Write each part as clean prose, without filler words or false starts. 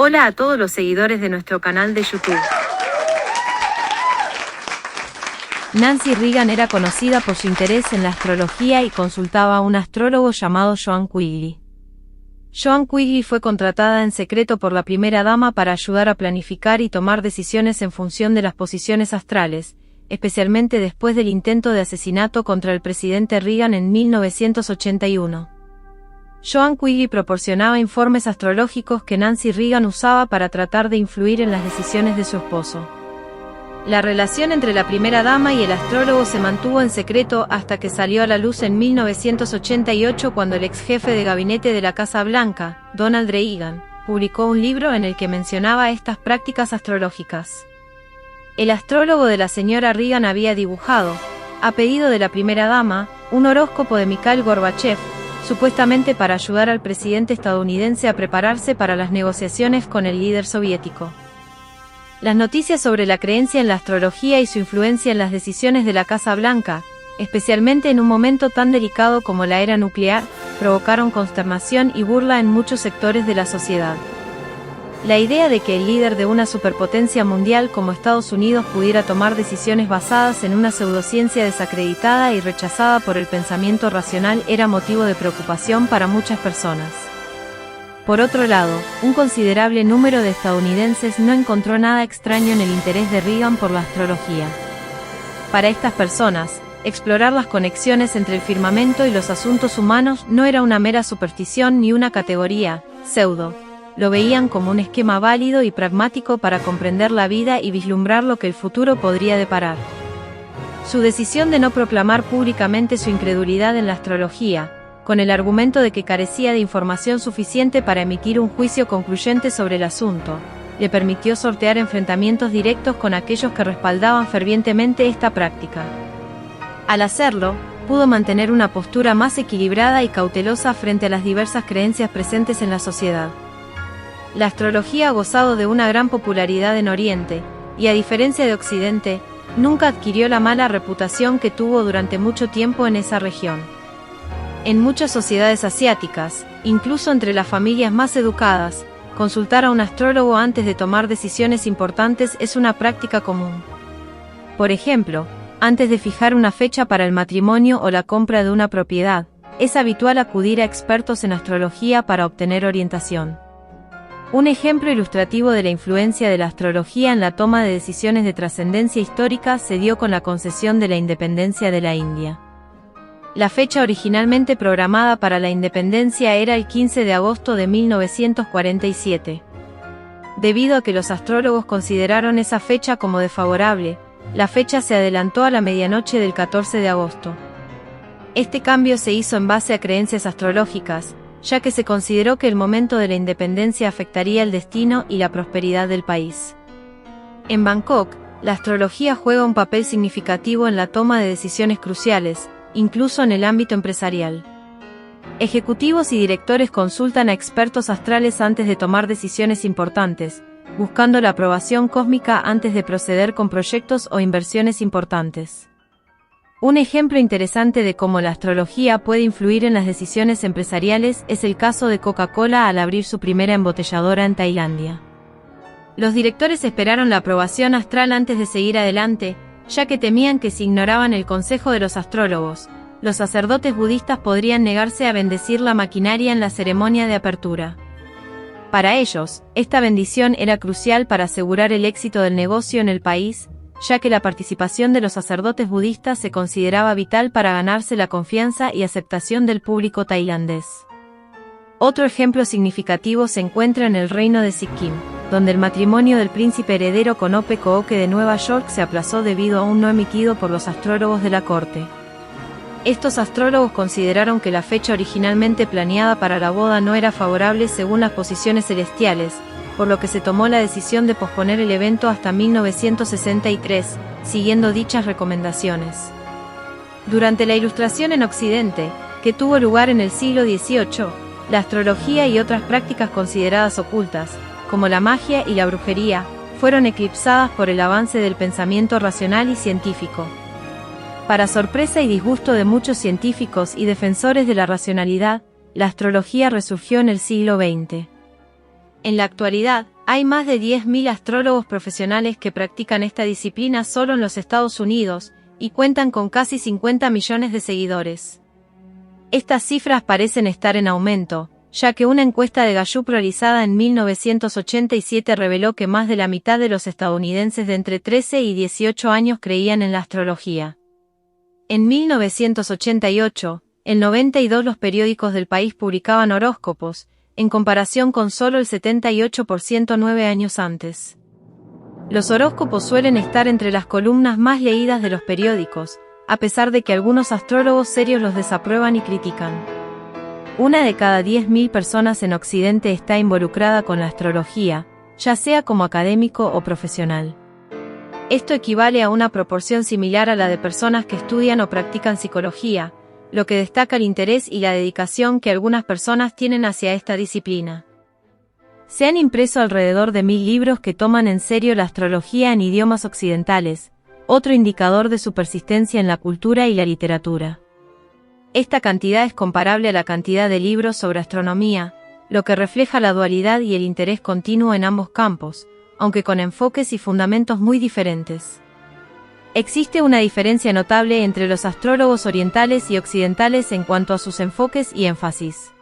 Hola a todos los seguidores de nuestro canal de YouTube. Nancy Reagan era conocida por su interés en la astrología y consultaba a un astrólogo llamado Joan Quigley. Joan Quigley fue contratada en secreto por la primera dama para ayudar a planificar y tomar decisiones en función de las posiciones astrales, especialmente después del intento de asesinato contra el presidente Reagan en 1981. Joan Quigley proporcionaba informes astrológicos que Nancy Reagan usaba para tratar de influir en las decisiones de su esposo. La relación entre la primera dama y el astrólogo se mantuvo en secreto hasta que salió a la luz en 1988 cuando el ex jefe de gabinete de la Casa Blanca, Donald Reagan, publicó un libro en el que mencionaba estas prácticas astrológicas. El astrólogo de la señora Reagan había dibujado, a pedido de la primera dama, un horóscopo de Mikhail Gorbachev, supuestamente para ayudar al presidente estadounidense a prepararse para las negociaciones con el líder soviético. Las noticias sobre la creencia en la astrología y su influencia en las decisiones de la Casa Blanca, especialmente en un momento tan delicado como la era nuclear, provocaron consternación y burla en muchos sectores de la sociedad. La idea de que el líder de una superpotencia mundial como Estados Unidos pudiera tomar decisiones basadas en una pseudociencia desacreditada y rechazada por el pensamiento racional era motivo de preocupación para muchas personas. Por otro lado, un considerable número de estadounidenses no encontró nada extraño en el interés de Reagan por la astrología. Para estas personas, explorar las conexiones entre el firmamento y los asuntos humanos no era una mera superstición ni una categoría pseudo. Lo veían como un esquema válido y pragmático para comprender la vida y vislumbrar lo que el futuro podría deparar. Su decisión de no proclamar públicamente su incredulidad en la astrología, con el argumento de que carecía de información suficiente para emitir un juicio concluyente sobre el asunto, le permitió sortear enfrentamientos directos con aquellos que respaldaban fervientemente esta práctica. Al hacerlo, pudo mantener una postura más equilibrada y cautelosa frente a las diversas creencias presentes en la sociedad. La astrología ha gozado de una gran popularidad en Oriente, y a diferencia de Occidente, nunca adquirió la mala reputación que tuvo durante mucho tiempo en esa región. En muchas sociedades asiáticas, incluso entre las familias más educadas, consultar a un astrólogo antes de tomar decisiones importantes es una práctica común. Por ejemplo, antes de fijar una fecha para el matrimonio o la compra de una propiedad, es habitual acudir a expertos en astrología para obtener orientación. Un ejemplo ilustrativo de la influencia de la astrología en la toma de decisiones de trascendencia histórica se dio con la concesión de la independencia de la India. La fecha originalmente programada para la independencia era el 15 de agosto de 1947. Debido a que los astrólogos consideraron esa fecha como desfavorable, la fecha se adelantó a la medianoche del 14 de agosto. Este cambio se hizo en base a creencias astrológicas, ya que se consideró que el momento de la independencia afectaría el destino y la prosperidad del país. En Bangkok, la astrología juega un papel significativo en la toma de decisiones cruciales, incluso en el ámbito empresarial. Ejecutivos y directores consultan a expertos astrales antes de tomar decisiones importantes, buscando la aprobación cósmica antes de proceder con proyectos o inversiones importantes. Un ejemplo interesante de cómo la astrología puede influir en las decisiones empresariales es el caso de Coca-Cola al abrir su primera embotelladora en Tailandia. Los directores esperaron la aprobación astral antes de seguir adelante, ya que temían que si ignoraban el consejo de los astrólogos, los sacerdotes budistas podrían negarse a bendecir la maquinaria en la ceremonia de apertura. Para ellos, esta bendición era crucial para asegurar el éxito del negocio en el país, ya que la participación de los sacerdotes budistas se consideraba vital para ganarse la confianza y aceptación del público tailandés. Otro ejemplo significativo se encuentra en el reino de Sikkim, donde el matrimonio del príncipe heredero con Ope Kooke de Nueva York se aplazó debido a un no emitido por los astrólogos de la corte. Estos astrólogos consideraron que la fecha originalmente planeada para la boda no era favorable según las posiciones celestiales, por lo que se tomó la decisión de posponer el evento hasta 1963, siguiendo dichas recomendaciones. Durante la Ilustración en Occidente, que tuvo lugar en el siglo XVIII, la astrología y otras prácticas consideradas ocultas, como la magia y la brujería, fueron eclipsadas por el avance del pensamiento racional y científico. Para sorpresa y disgusto de muchos científicos y defensores de la racionalidad, la astrología resurgió en el siglo XX. En la actualidad, hay más de 10.000 astrólogos profesionales que practican esta disciplina solo en los Estados Unidos, y cuentan con casi 50 millones de seguidores. Estas cifras parecen estar en aumento, ya que una encuesta de Gallup realizada en 1987 reveló que más de la mitad de los estadounidenses de entre 13 y 18 años creían en la astrología. En 1988, el 92% los periódicos del país publicaban horóscopos, en comparación con solo el 78% 9 años antes. Los horóscopos suelen estar entre las columnas más leídas de los periódicos, a pesar de que algunos astrólogos serios los desaprueban y critican. Una de cada 10.000 personas en Occidente está involucrada con la astrología, ya sea como académico o profesional. Esto equivale a una proporción similar a la de personas que estudian o practican psicología, lo que destaca el interés y la dedicación que algunas personas tienen hacia esta disciplina. Se han impreso alrededor de 1.000 libros que toman en serio la astrología en idiomas occidentales, otro indicador de su persistencia en la cultura y la literatura. Esta cantidad es comparable a la cantidad de libros sobre astronomía, lo que refleja la dualidad y el interés continuo en ambos campos, aunque con enfoques y fundamentos muy diferentes. Existe una diferencia notable entre los astrólogos orientales y occidentales en cuanto a sus enfoques y énfasis.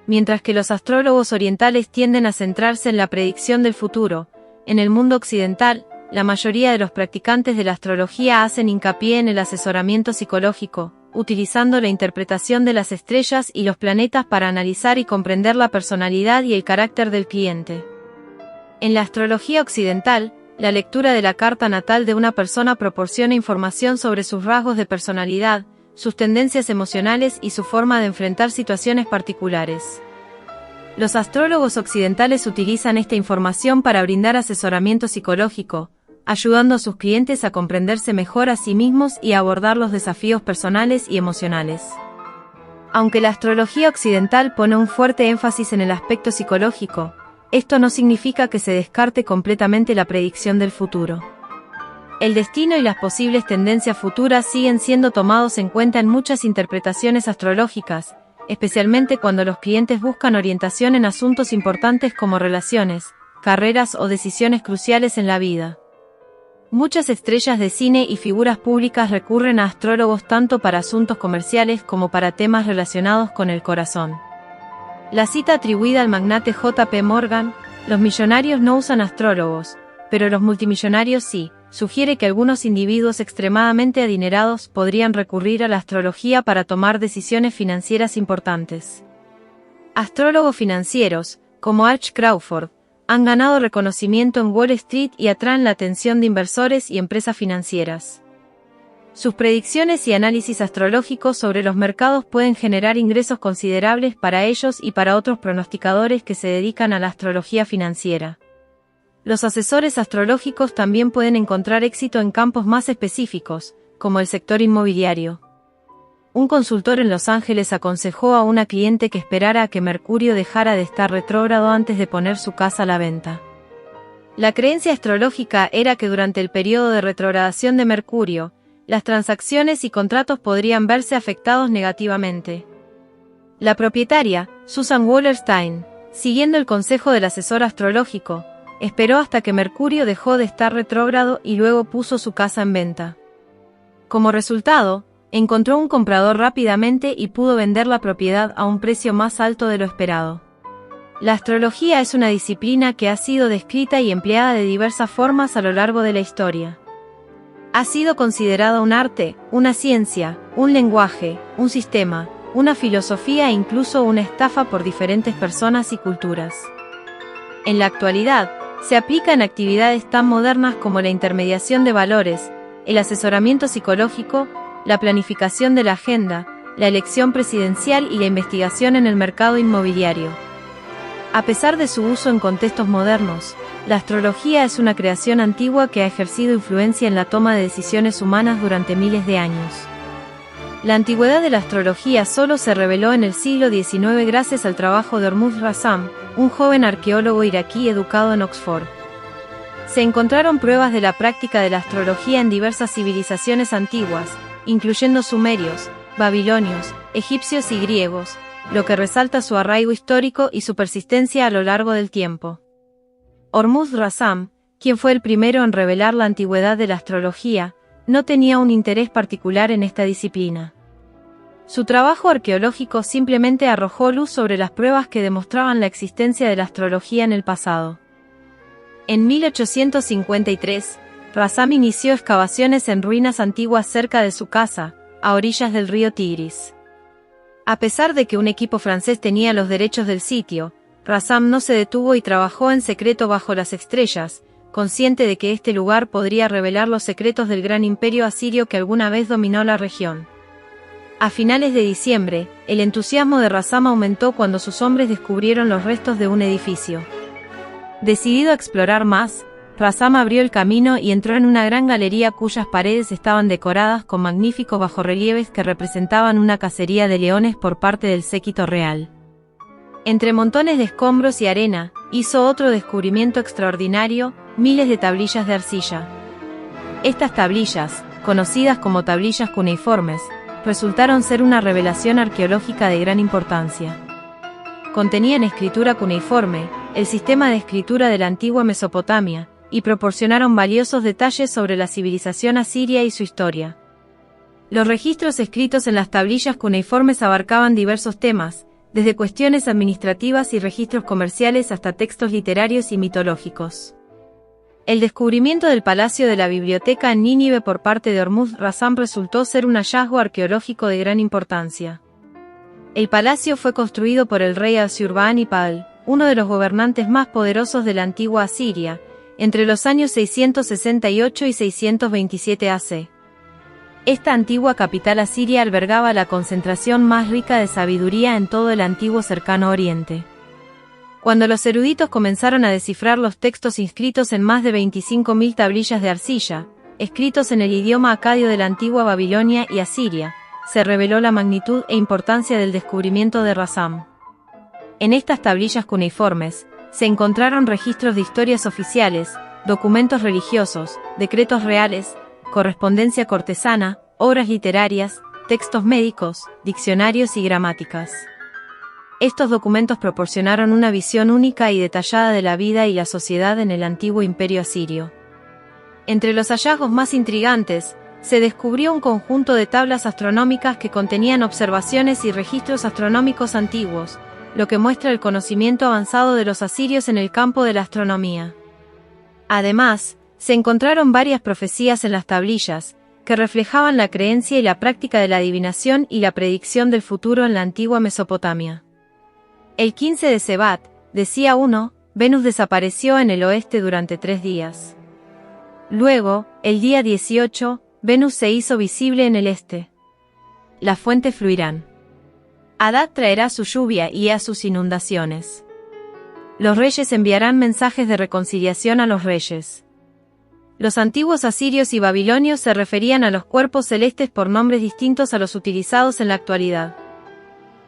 Mientras que los astrólogos orientales tienden a centrarse en la predicción del futuro, en el mundo occidental, la mayoría de los practicantes de la astrología hacen hincapié en el asesoramiento psicológico, utilizando la interpretación de las estrellas y los planetas para analizar y comprender la personalidad y el carácter del cliente. En la astrología occidental, la lectura de la carta natal de una persona proporciona información sobre sus rasgos de personalidad, sus tendencias emocionales y su forma de enfrentar situaciones particulares. Los astrólogos occidentales utilizan esta información para brindar asesoramiento psicológico, ayudando a sus clientes a comprenderse mejor a sí mismos y a abordar los desafíos personales y emocionales. Aunque la astrología occidental pone un fuerte énfasis en el aspecto psicológico, esto no significa que se descarte completamente la predicción del futuro. El destino y las posibles tendencias futuras siguen siendo tomados en cuenta en muchas interpretaciones astrológicas, especialmente cuando los clientes buscan orientación en asuntos importantes como relaciones, carreras o decisiones cruciales en la vida. Muchas estrellas de cine y figuras públicas recurren a astrólogos tanto para asuntos comerciales como para temas relacionados con el corazón. La cita atribuida al magnate J.P. Morgan, "Los millonarios no usan astrólogos, pero los multimillonarios sí", sugiere que algunos individuos extremadamente adinerados podrían recurrir a la astrología para tomar decisiones financieras importantes. Astrólogos financieros, como Arch Crawford, han ganado reconocimiento en Wall Street y atraen la atención de inversores y empresas financieras. Sus predicciones y análisis astrológicos sobre los mercados pueden generar ingresos considerables para ellos y para otros pronosticadores que se dedican a la astrología financiera. Los asesores astrológicos también pueden encontrar éxito en campos más específicos, como el sector inmobiliario. Un consultor en Los Ángeles aconsejó a una cliente que esperara a que Mercurio dejara de estar retrógrado antes de poner su casa a la venta. La creencia astrológica era que durante el periodo de retrogradación de Mercurio, las transacciones y contratos podrían verse afectados negativamente. La propietaria, Susan Wallerstein, siguiendo el consejo del asesor astrológico, esperó hasta que Mercurio dejó de estar retrógrado y luego puso su casa en venta. Como resultado, encontró un comprador rápidamente y pudo vender la propiedad a un precio más alto de lo esperado. La astrología es una disciplina que ha sido descrita y empleada de diversas formas a lo largo de la historia. Ha sido considerada un arte, una ciencia, un lenguaje, un sistema, una filosofía e incluso una estafa por diferentes personas y culturas. En la actualidad, se aplica en actividades tan modernas como la intermediación de valores, el asesoramiento psicológico, la planificación de la agenda, la elección presidencial y la investigación en el mercado inmobiliario. A pesar de su uso en contextos modernos, la astrología es una creación antigua que ha ejercido influencia en la toma de decisiones humanas durante miles de años. La antigüedad de la astrología solo se reveló en el siglo XIX gracias al trabajo de Hormuzd Rassam, un joven arqueólogo iraquí educado en Oxford. Se encontraron pruebas de la práctica de la astrología en diversas civilizaciones antiguas, incluyendo sumerios, babilonios, egipcios y griegos, lo que resalta su arraigo histórico y su persistencia a lo largo del tiempo. Hormuzd-Rassam, quien fue el primero en revelar la antigüedad de la astrología, no tenía un interés particular en esta disciplina. Su trabajo arqueológico simplemente arrojó luz sobre las pruebas que demostraban la existencia de la astrología en el pasado. En 1853, Rassam inició excavaciones en ruinas antiguas cerca de su casa, a orillas del río Tigris. A pesar de que un equipo francés tenía los derechos del sitio, Rassam no se detuvo y trabajó en secreto bajo las estrellas, consciente de que este lugar podría revelar los secretos del gran imperio asirio que alguna vez dominó la región. A finales de diciembre, el entusiasmo de Rassam aumentó cuando sus hombres descubrieron los restos de un edificio. Decidido a explorar más, Rassam abrió el camino y entró en una gran galería cuyas paredes estaban decoradas con magníficos bajorrelieves que representaban una cacería de leones por parte del séquito real. Entre montones de escombros y arena, hizo otro descubrimiento extraordinario: miles de tablillas de arcilla. Estas tablillas, conocidas como tablillas cuneiformes, resultaron ser una revelación arqueológica de gran importancia. Contenían escritura cuneiforme, el sistema de escritura de la antigua Mesopotamia, y proporcionaron valiosos detalles sobre la civilización asiria y su historia. Los registros escritos en las tablillas cuneiformes abarcaban diversos temas, desde cuestiones administrativas y registros comerciales hasta textos literarios y mitológicos. El descubrimiento del Palacio de la Biblioteca en Nínive por parte de Hormuzd-Rassam resultó ser un hallazgo arqueológico de gran importancia. El palacio fue construido por el rey Ashurbanipal, uno de los gobernantes más poderosos de la antigua Asiria, entre los años 668 y 627 AC. Esta antigua capital asiria albergaba la concentración más rica de sabiduría en todo el antiguo Cercano Oriente. Cuando los eruditos comenzaron a descifrar los textos inscritos en más de 25.000 tablillas de arcilla, escritos en el idioma acadio de la antigua Babilonia y Asiria, se reveló la magnitud e importancia del descubrimiento de Rassam. En estas tablillas cuneiformes, se encontraron registros de historias oficiales, documentos religiosos, decretos reales, correspondencia cortesana, obras literarias, textos médicos, diccionarios y gramáticas. Estos documentos proporcionaron una visión única y detallada de la vida y la sociedad en el antiguo imperio asirio. Entre los hallazgos más intrigantes, se descubrió un conjunto de tablas astronómicas que contenían observaciones y registros astronómicos antiguos, lo que muestra el conocimiento avanzado de los asirios en el campo de la astronomía. Además, se encontraron varias profecías en las tablillas, que reflejaban la creencia y la práctica de la adivinación y la predicción del futuro en la antigua Mesopotamia. El 15 de Sebat, decía uno, Venus desapareció en el oeste durante 3 días. Luego, el día 18, Venus se hizo visible en el este. Las fuentes fluirán. Adad traerá su lluvia y a sus inundaciones. Los reyes enviarán mensajes de reconciliación a los reyes. Los antiguos asirios y babilonios se referían a los cuerpos celestes por nombres distintos a los utilizados en la actualidad.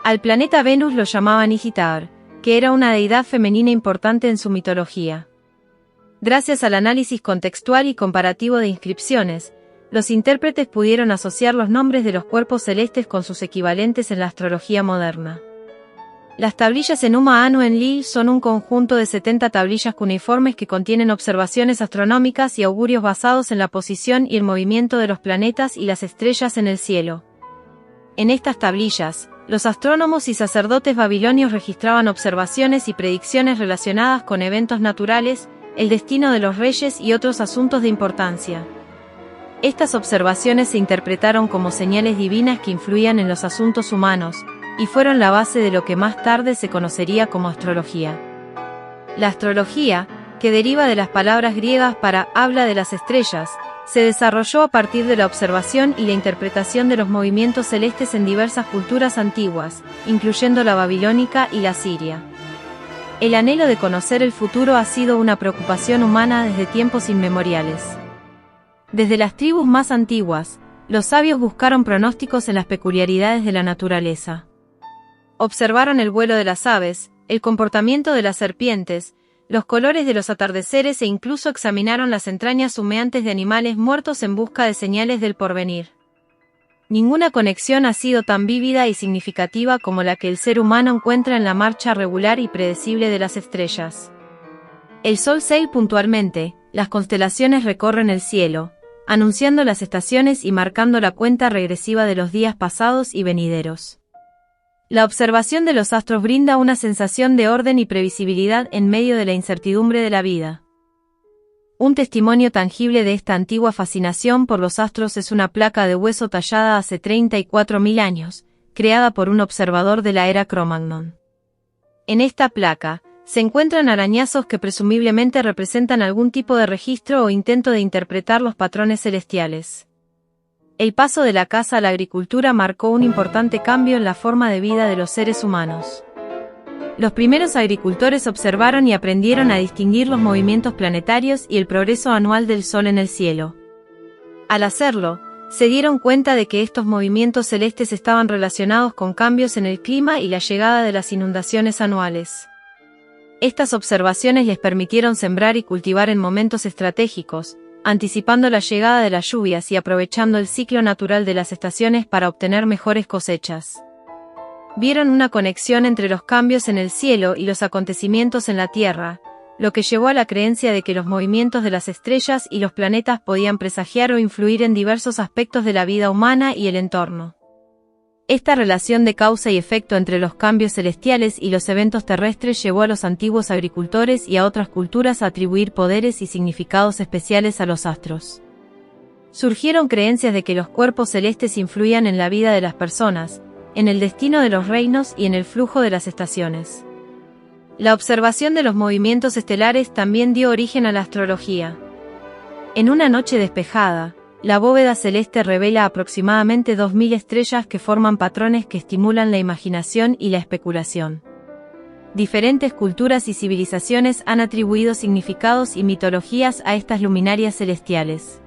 Al planeta Venus lo llamaban Igitar, que era una deidad femenina importante en su mitología. Gracias al análisis contextual y comparativo de inscripciones, los intérpretes pudieron asociar los nombres de los cuerpos celestes con sus equivalentes en la astrología moderna. Las tablillas Enuma Anu Enlil son un conjunto de 70 tablillas cuneiformes que contienen observaciones astronómicas y augurios basados en la posición y el movimiento de los planetas y las estrellas en el cielo. En estas tablillas, los astrónomos y sacerdotes babilonios registraban observaciones y predicciones relacionadas con eventos naturales, el destino de los reyes y otros asuntos de importancia. Estas observaciones se interpretaron como señales divinas que influían en los asuntos humanos, y fueron la base de lo que más tarde se conocería como astrología. La astrología, que deriva de las palabras griegas para habla de las estrellas, se desarrolló a partir de la observación y la interpretación de los movimientos celestes en diversas culturas antiguas, incluyendo la babilónica y la siria. El anhelo de conocer el futuro ha sido una preocupación humana desde tiempos inmemoriales. Desde las tribus más antiguas, los sabios buscaron pronósticos en las peculiaridades de la naturaleza. Observaron el vuelo de las aves, el comportamiento de las serpientes, los colores de los atardeceres e incluso examinaron las entrañas humeantes de animales muertos en busca de señales del porvenir. Ninguna conexión ha sido tan vívida y significativa como la que el ser humano encuentra en la marcha regular y predecible de las estrellas. El Sol seis puntualmente, las constelaciones recorren el cielo, anunciando las estaciones y marcando la cuenta regresiva de los días pasados y venideros. La observación de los astros brinda una sensación de orden y previsibilidad en medio de la incertidumbre de la vida. Un testimonio tangible de esta antigua fascinación por los astros es una placa de hueso tallada hace 34.000 años, creada por un observador de la era Cro-Magnon. En esta placa, se encuentran arañazos que presumiblemente representan algún tipo de registro o intento de interpretar los patrones celestiales. El paso de la caza a la agricultura marcó un importante cambio en la forma de vida de los seres humanos. Los primeros agricultores observaron y aprendieron a distinguir los movimientos planetarios y el progreso anual del Sol en el cielo. Al hacerlo, se dieron cuenta de que estos movimientos celestes estaban relacionados con cambios en el clima y la llegada de las inundaciones anuales. Estas observaciones les permitieron sembrar y cultivar en momentos estratégicos, anticipando la llegada de las lluvias y aprovechando el ciclo natural de las estaciones para obtener mejores cosechas. Vieron una conexión entre los cambios en el cielo y los acontecimientos en la Tierra, lo que llevó a la creencia de que los movimientos de las estrellas y los planetas podían presagiar o influir en diversos aspectos de la vida humana y el entorno. Esta relación de causa y efecto entre los cambios celestiales y los eventos terrestres llevó a los antiguos agricultores y a otras culturas a atribuir poderes y significados especiales a los astros. Surgieron creencias de que los cuerpos celestes influían en la vida de las personas, en el destino de los reinos y en el flujo de las estaciones. La observación de los movimientos estelares también dio origen a la astrología. En una noche despejada, la bóveda celeste revela aproximadamente 2000 estrellas que forman patrones que estimulan la imaginación y la especulación. Diferentes culturas y civilizaciones han atribuido significados y mitologías a estas luminarias celestiales.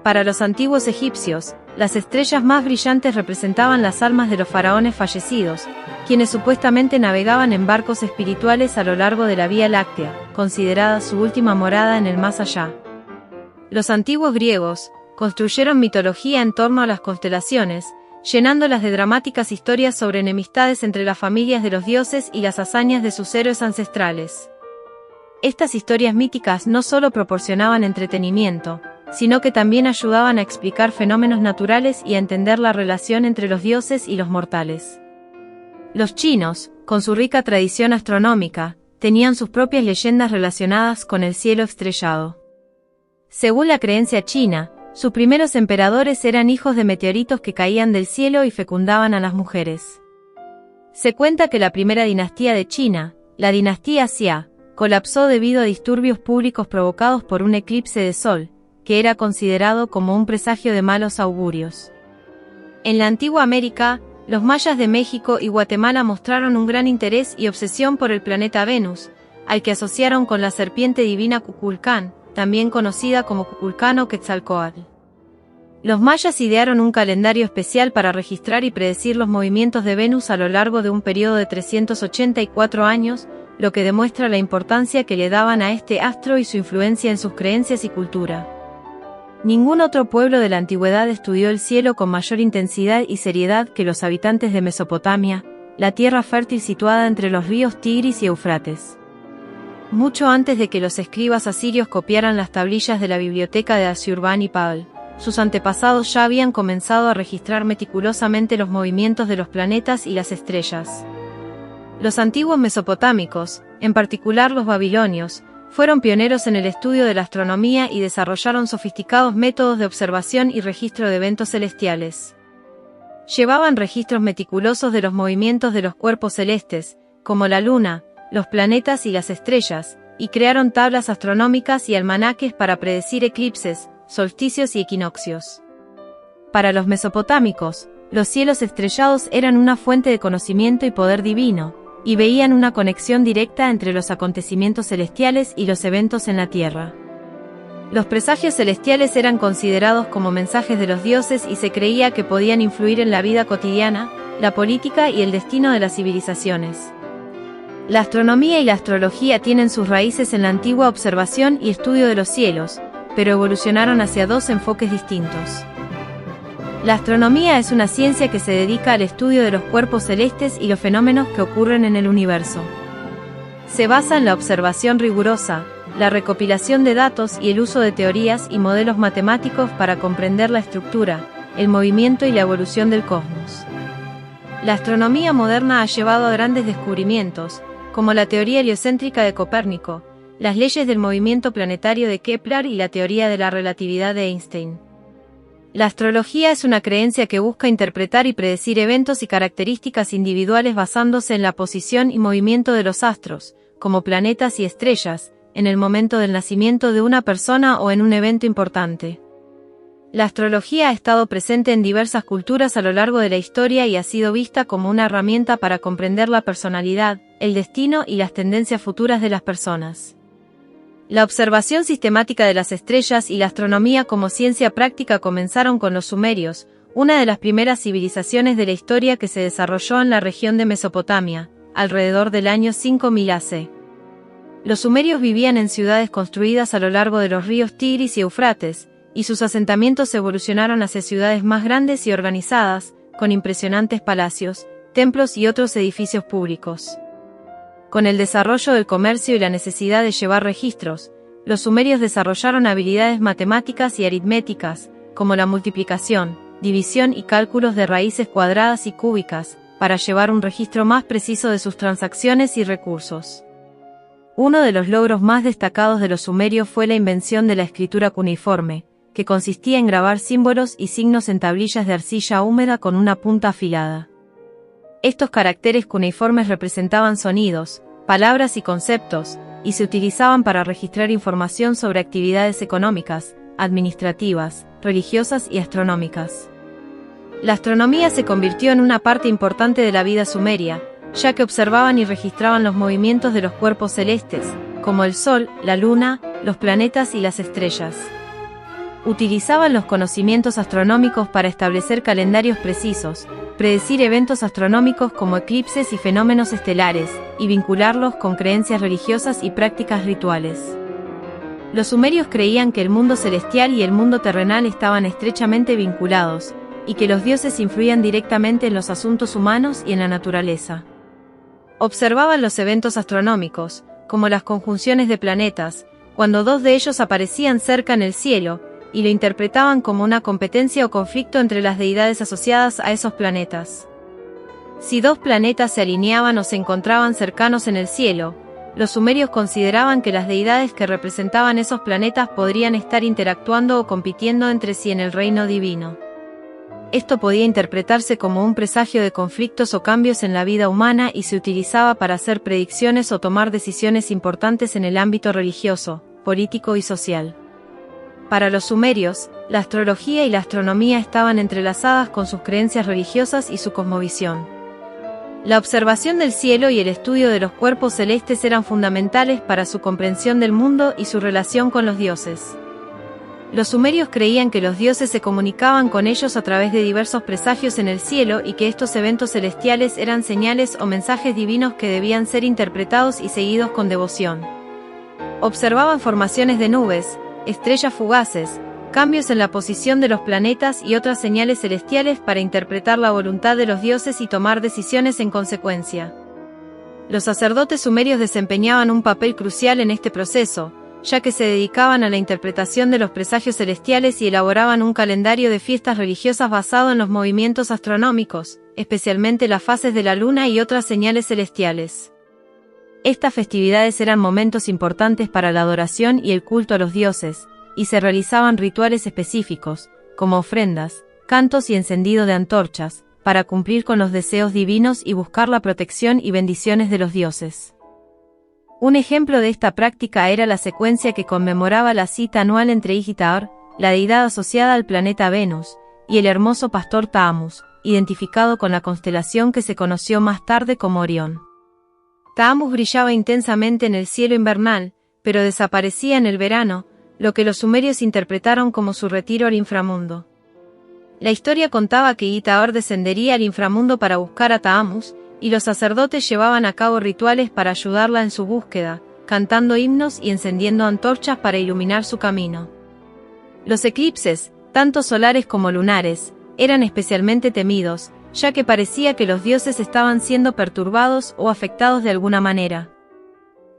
Para los antiguos egipcios, las estrellas más brillantes representaban las almas de los faraones fallecidos, quienes supuestamente navegaban en barcos espirituales a lo largo de la Vía Láctea, considerada su última morada en el más allá. Los antiguos griegos construyeron mitología en torno a las constelaciones, llenándolas de dramáticas historias sobre enemistades entre las familias de los dioses y las hazañas de sus héroes ancestrales. Estas historias míticas no solo proporcionaban entretenimiento, sino que también ayudaban a explicar fenómenos naturales y a entender la relación entre los dioses y los mortales. Los chinos, con su rica tradición astronómica, tenían sus propias leyendas relacionadas con el cielo estrellado. Según la creencia china, sus primeros emperadores eran hijos de meteoritos que caían del cielo y fecundaban a las mujeres. Se cuenta que la primera dinastía de China, la dinastía Xia, colapsó debido a disturbios públicos provocados por un eclipse de sol, que era considerado como un presagio de malos augurios. En la antigua América, los mayas de México y Guatemala mostraron un gran interés y obsesión por el planeta Venus, al que asociaron con la serpiente divina Kukulcán, también conocida como Kukulcán o Quetzalcóatl. Los mayas idearon un calendario especial para registrar y predecir los movimientos de Venus a lo largo de un periodo de 384 años, lo que demuestra la importancia que le daban a este astro y su influencia en sus creencias y cultura. Ningún otro pueblo de la antigüedad estudió el cielo con mayor intensidad y seriedad que los habitantes de Mesopotamia, la tierra fértil situada entre los ríos Tigris y Éufrates. Mucho antes de que los escribas asirios copiaran las tablillas de la biblioteca de Ashurbanipal, sus antepasados ya habían comenzado a registrar meticulosamente los movimientos de los planetas y las estrellas. Los antiguos mesopotámicos, en particular los babilonios, fueron pioneros en el estudio de la astronomía y desarrollaron sofisticados métodos de observación y registro de eventos celestiales. Llevaban registros meticulosos de los movimientos de los cuerpos celestes, como la luna, los planetas y las estrellas, y crearon tablas astronómicas y almanaques para predecir eclipses, solsticios y equinoccios. Para los mesopotámicos, los cielos estrellados eran una fuente de conocimiento y poder divino, y veían una conexión directa entre los acontecimientos celestiales y los eventos en la Tierra. Los presagios celestiales eran considerados como mensajes de los dioses y se creía que podían influir en la vida cotidiana, la política y el destino de las civilizaciones. La astronomía y la astrología tienen sus raíces en la antigua observación y estudio de los cielos, pero evolucionaron hacia dos enfoques distintos. La astronomía es una ciencia que se dedica al estudio de los cuerpos celestes y los fenómenos que ocurren en el universo. Se basa en la observación rigurosa, la recopilación de datos y el uso de teorías y modelos matemáticos para comprender la estructura, el movimiento y la evolución del cosmos. La astronomía moderna ha llevado a grandes descubrimientos, como la teoría heliocéntrica de Copérnico, las leyes del movimiento planetario de Kepler y la teoría de la relatividad de Einstein. La astrología es una creencia que busca interpretar y predecir eventos y características individuales basándose en la posición y movimiento de los astros, como planetas y estrellas, en el momento del nacimiento de una persona o en un evento importante. La astrología ha estado presente en diversas culturas a lo largo de la historia y ha sido vista como una herramienta para comprender la personalidad, el destino y las tendencias futuras de las personas. La observación sistemática de las estrellas y la astronomía como ciencia práctica comenzaron con los sumerios, una de las primeras civilizaciones de la historia que se desarrolló en la región de Mesopotamia, alrededor del año 5000 AC. Los sumerios vivían en ciudades construidas a lo largo de los ríos Tigris y Eufrates, y sus asentamientos evolucionaron hacia ciudades más grandes y organizadas, con impresionantes palacios, templos y otros edificios públicos. Con el desarrollo del comercio y la necesidad de llevar registros, los sumerios desarrollaron habilidades matemáticas y aritméticas, como la multiplicación, división y cálculos de raíces cuadradas y cúbicas, para llevar un registro más preciso de sus transacciones y recursos. Uno de los logros más destacados de los sumerios fue la invención de la escritura cuneiforme, que consistía en grabar símbolos y signos en tablillas de arcilla húmeda con una punta afilada. Estos caracteres cuneiformes representaban sonidos, palabras y conceptos, y se utilizaban para registrar información sobre actividades económicas, administrativas, religiosas y astronómicas. La astronomía se convirtió en una parte importante de la vida sumeria, ya que observaban y registraban los movimientos de los cuerpos celestes, como el Sol, la Luna, los planetas y las estrellas. Utilizaban los conocimientos astronómicos para establecer calendarios precisos, predecir eventos astronómicos como eclipses y fenómenos estelares, y vincularlos con creencias religiosas y prácticas rituales. Los sumerios creían que el mundo celestial y el mundo terrenal estaban estrechamente vinculados, y que los dioses influían directamente en los asuntos humanos y en la naturaleza. Observaban los eventos astronómicos, como las conjunciones de planetas, cuando dos de ellos aparecían cerca en el cielo, y lo interpretaban como una competencia o conflicto entre las deidades asociadas a esos planetas. Si dos planetas se alineaban o se encontraban cercanos en el cielo, los sumerios consideraban que las deidades que representaban esos planetas podrían estar interactuando o compitiendo entre sí en el reino divino. Esto podía interpretarse como un presagio de conflictos o cambios en la vida humana y se utilizaba para hacer predicciones o tomar decisiones importantes en el ámbito religioso, político y social. Para los sumerios, la astrología y la astronomía estaban entrelazadas con sus creencias religiosas y su cosmovisión. La observación del cielo y el estudio de los cuerpos celestes eran fundamentales para su comprensión del mundo y su relación con los dioses. Los sumerios creían que los dioses se comunicaban con ellos a través de diversos presagios en el cielo y que estos eventos celestiales eran señales o mensajes divinos que debían ser interpretados y seguidos con devoción. Observaban formaciones de nubes, estrellas fugaces, cambios en la posición de los planetas y otras señales celestiales para interpretar la voluntad de los dioses y tomar decisiones en consecuencia. Los sacerdotes sumerios desempeñaban un papel crucial en este proceso, ya que se dedicaban a la interpretación de los presagios celestiales y elaboraban un calendario de fiestas religiosas basado en los movimientos astronómicos, especialmente las fases de la luna y otras señales celestiales. Estas festividades eran momentos importantes para la adoración y el culto a los dioses, y se realizaban rituales específicos, como ofrendas, cantos y encendido de antorchas, para cumplir con los deseos divinos y buscar la protección y bendiciones de los dioses. Un ejemplo de esta práctica era la secuencia que conmemoraba la cita anual entre Igitaor, la deidad asociada al planeta Venus, y el hermoso pastor Tammuz, identificado con la constelación que se conoció más tarde como Orión. Tammuz brillaba intensamente en el cielo invernal, pero desaparecía en el verano, lo que los sumerios interpretaron como su retiro al inframundo. La historia contaba que Igitaor descendería al inframundo para buscar a Tammuz, y los sacerdotes llevaban a cabo rituales para ayudarla en su búsqueda, cantando himnos y encendiendo antorchas para iluminar su camino. Los eclipses, tanto solares como lunares, eran especialmente temidos, ya que parecía que los dioses estaban siendo perturbados o afectados de alguna manera.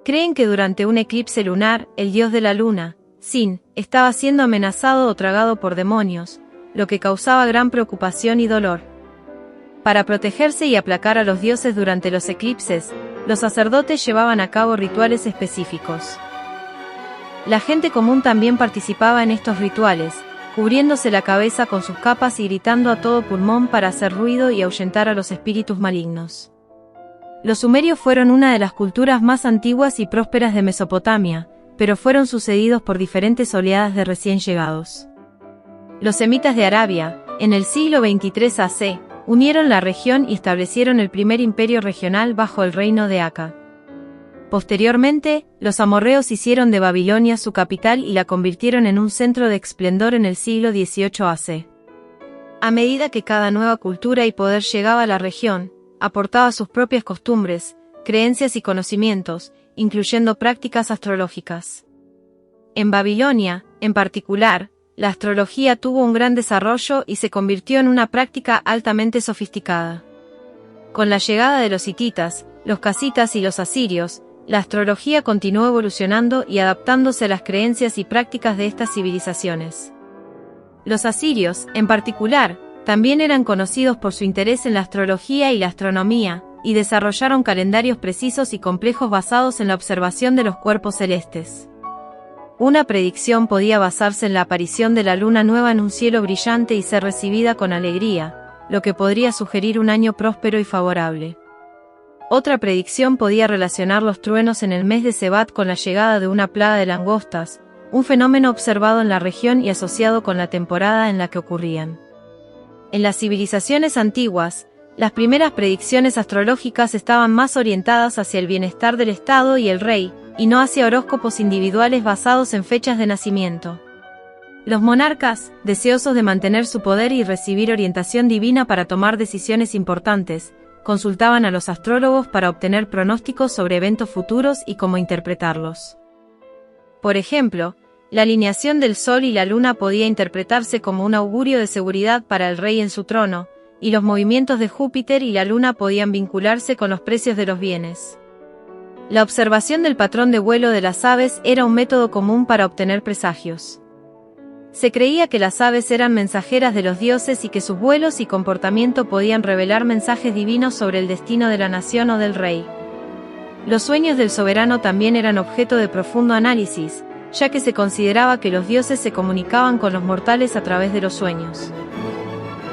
Creen que durante un eclipse lunar, el dios de la luna, Sin, estaba siendo amenazado o tragado por demonios, lo que causaba gran preocupación y dolor. Para protegerse y aplacar a los dioses durante los eclipses, los sacerdotes llevaban a cabo rituales específicos. La gente común también participaba en estos rituales, cubriéndose la cabeza con sus capas y gritando a todo pulmón para hacer ruido y ahuyentar a los espíritus malignos. Los sumerios fueron una de las culturas más antiguas y prósperas de Mesopotamia, pero fueron sucedidos por diferentes oleadas de recién llegados. Los semitas de Arabia, en el siglo 23 AC, unieron la región y establecieron el primer imperio regional bajo el reino de Aca. Posteriormente, los amorreos hicieron de Babilonia su capital y la convirtieron en un centro de esplendor en el siglo XVIII AC. A medida que cada nueva cultura y poder llegaba a la región, aportaba sus propias costumbres, creencias y conocimientos, incluyendo prácticas astrológicas. En Babilonia, en particular, la astrología tuvo un gran desarrollo y se convirtió en una práctica altamente sofisticada. Con la llegada de los hititas, los casitas y los asirios, la astrología continuó evolucionando y adaptándose a las creencias y prácticas de estas civilizaciones. Los asirios, en particular, también eran conocidos por su interés en la astrología y la astronomía, y desarrollaron calendarios precisos y complejos basados en la observación de los cuerpos celestes. Una predicción podía basarse en la aparición de la luna nueva en un cielo brillante y ser recibida con alegría, lo que podría sugerir un año próspero y favorable. Otra predicción podía relacionar los truenos en el mes de Sebat con la llegada de una plaga de langostas, un fenómeno observado en la región y asociado con la temporada en la que ocurrían. En las civilizaciones antiguas, las primeras predicciones astrológicas estaban más orientadas hacia el bienestar del Estado y el rey, y no hacia horóscopos individuales basados en fechas de nacimiento. Los monarcas, deseosos de mantener su poder y recibir orientación divina para tomar decisiones importantes, consultaban a los astrólogos para obtener pronósticos sobre eventos futuros y cómo interpretarlos. Por ejemplo, la alineación del Sol y la Luna podía interpretarse como un augurio de seguridad para el rey en su trono, y los movimientos de Júpiter y la Luna podían vincularse con los precios de los bienes. La observación del patrón de vuelo de las aves era un método común para obtener presagios. Se creía que las aves eran mensajeras de los dioses y que sus vuelos y comportamiento podían revelar mensajes divinos sobre el destino de la nación o del rey. Los sueños del soberano también eran objeto de profundo análisis, ya que se consideraba que los dioses se comunicaban con los mortales a través de los sueños.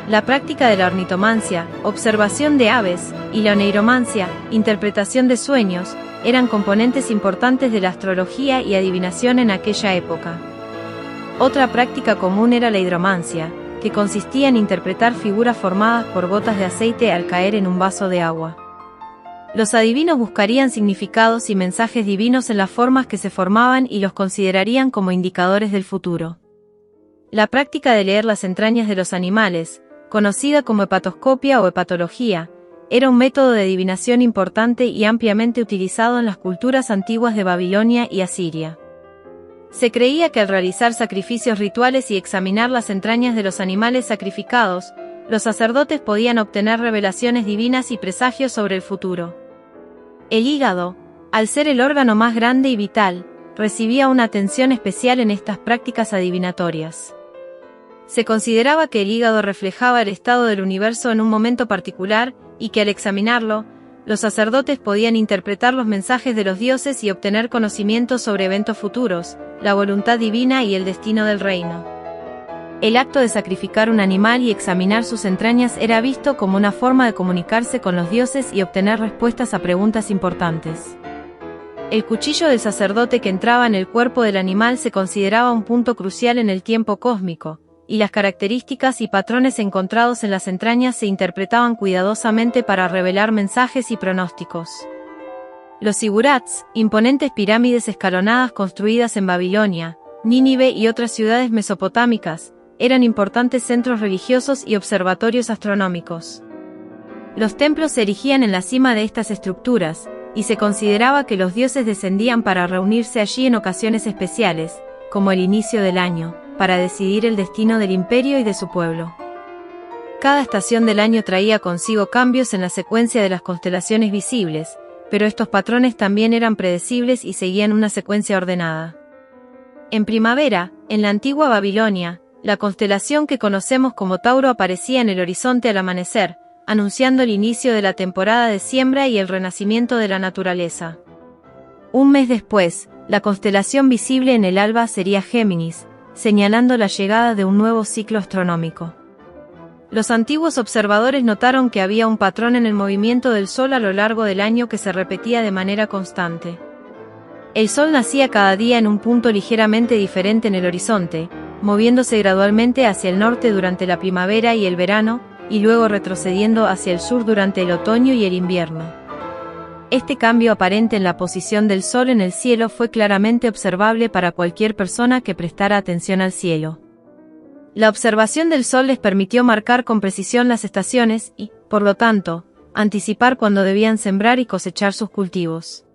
La práctica de la ornitomancia, observación de aves, y la oneiromancia, interpretación de sueños, eran componentes importantes de la astrología y adivinación en aquella época. Otra práctica común era la hidromancia, que consistía en interpretar figuras formadas por gotas de aceite al caer en un vaso de agua. Los adivinos buscarían significados y mensajes divinos en las formas que se formaban y los considerarían como indicadores del futuro. La práctica de leer las entrañas de los animales, conocida como hepatoscopia o hepatología, era un método de adivinación importante y ampliamente utilizado en las culturas antiguas de Babilonia y Asiria. Se creía que al realizar sacrificios rituales y examinar las entrañas de los animales sacrificados, los sacerdotes podían obtener revelaciones divinas y presagios sobre el futuro. El hígado, al ser el órgano más grande y vital, recibía una atención especial en estas prácticas adivinatorias. Se consideraba que el hígado reflejaba el estado del universo en un momento particular, y que al examinarlo, los sacerdotes podían interpretar los mensajes de los dioses y obtener conocimientos sobre eventos futuros, la voluntad divina y el destino del reino. El acto de sacrificar un animal y examinar sus entrañas era visto como una forma de comunicarse con los dioses y obtener respuestas a preguntas importantes. El cuchillo del sacerdote que entraba en el cuerpo del animal se consideraba un punto crucial en el tiempo cósmico, y las características y patrones encontrados en las entrañas se interpretaban cuidadosamente para revelar mensajes y pronósticos. Los zigurats, imponentes pirámides escalonadas construidas en Babilonia, Nínive y otras ciudades mesopotámicas, eran importantes centros religiosos y observatorios astronómicos. Los templos se erigían en la cima de estas estructuras, y se consideraba que los dioses descendían para reunirse allí en ocasiones especiales, como el inicio del año, para decidir el destino del imperio y de su pueblo. Cada estación del año traía consigo cambios en la secuencia de las constelaciones visibles, pero estos patrones también eran predecibles y seguían una secuencia ordenada. En primavera, en la antigua Babilonia, la constelación que conocemos como Tauro aparecía en el horizonte al amanecer, anunciando el inicio de la temporada de siembra y el renacimiento de la naturaleza. Un mes después, la constelación visible en el alba sería Géminis, señalando la llegada de un nuevo ciclo astronómico. Los antiguos observadores notaron que había un patrón en el movimiento del Sol a lo largo del año que se repetía de manera constante. El Sol nacía cada día en un punto ligeramente diferente en el horizonte, moviéndose gradualmente hacia el norte durante la primavera y el verano, y luego retrocediendo hacia el sur durante el otoño y el invierno. Este cambio aparente en la posición del Sol en el cielo fue claramente observable para cualquier persona que prestara atención al cielo. La observación del Sol les permitió marcar con precisión las estaciones y, por lo tanto, anticipar cuándo debían sembrar y cosechar sus cultivos.